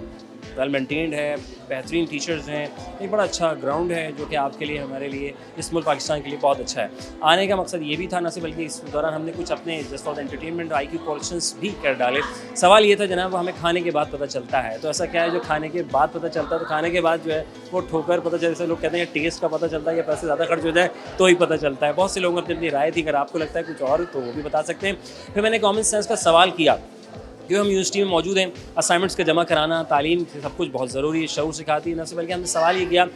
वेल मेंटेन्ड है, बेहतरीन टीचर्स हैं, एक बड़ा अच्छा ग्राउंड है जो कि आपके लिए, हमारे लिए, इस मुल्क पाकिस्तान के लिए बहुत अच्छा है। आने का मकसद ये भी था न सिर्फ, बल्कि इस दौरान हमने कुछ अपने just for the entertainment IQ questions भी कर डाले। सवाल ये था जनाब, हमें खाने के बाद पता चलता है, तो ऐसा क्या है जो खाने के बाद पता चलता है? तो खाने के बाद जो है वो ठोकर पता चलता है, जैसे लोग कहते हैं टेस्ट का पता चलता है या पैसे ज़्यादा खर्च हो जाए तो ही पता चलता है। बहुत से लोगों ने अपनी राय थी, अगर आपको लगता है कुछ और तो वो भी बता सकते हैं। फिर मैंने कॉमन सेंस का सवाल किया, क्योंकि हम यूनिवर्सिटी में मौजूद हैं, असाइनमेंट्स का जमा कराना, तालीम सब कुछ बहुत ज़रूरी है, शऊर सिखाती है न सिर्फ, बल्कि हमने सवाल ये किया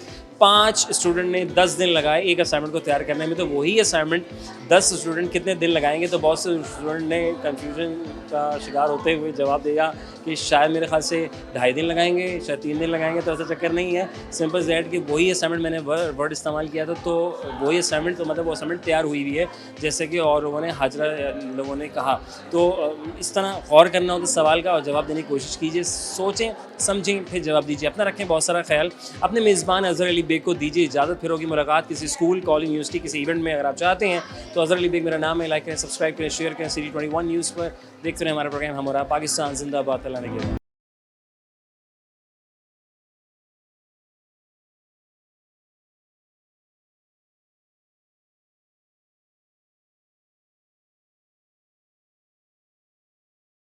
5 स्टूडेंट ने 10 दिन लगाए एक असाइनमेंट को तैयार करने में, तो वही असाइनमेंट 10 स्टूडेंट कितने दिन लगाएंगे? तो बहुत से स्टूडेंट ने कन्फ्यूजन का शिकार होते हुए जवाब दिया कि शायद मेरे ख्याल से 2.5 दिन लगाएंगे, शायद 3 दिन लगाएंगे। तो ऐसा चक्कर नहीं है, सिंपल दैट कि वही असाइनमेंट, मैंने वर्ड इस्तेमाल किया था, तो वही असाइनमेंट, तो मतलब वो असाइनमेंट तैयार हुई हुई है जैसे कि और लोगों ने, हाजरा लोगों ने कहा। तो इस तरह गौर करना होता सवाल का और जवाब देने की कोशिश कीजिए, सोचें समझें फिर जवाब दीजिए। अपना रखें बहुत सारा ख्याल। अपने मेज़बान अज़हर अली बेग को दीजिए इजाज़त। फिर होगी मुलाकात किसी स्कूल, कॉलेज, यूनिवर्सिटी, किसी इवेंट में। अगर आप चाहते हैं तो अज़हर अली बेग मेरा नाम है, लाइक करें, सब्सक्राइब करें, शेयर करें। City 21 न्यूज़ पर देखते रहें हमारा प्रोग्राम हम और आप। पाकिस्तान जिंदाबाद, अल्लाह ने किया।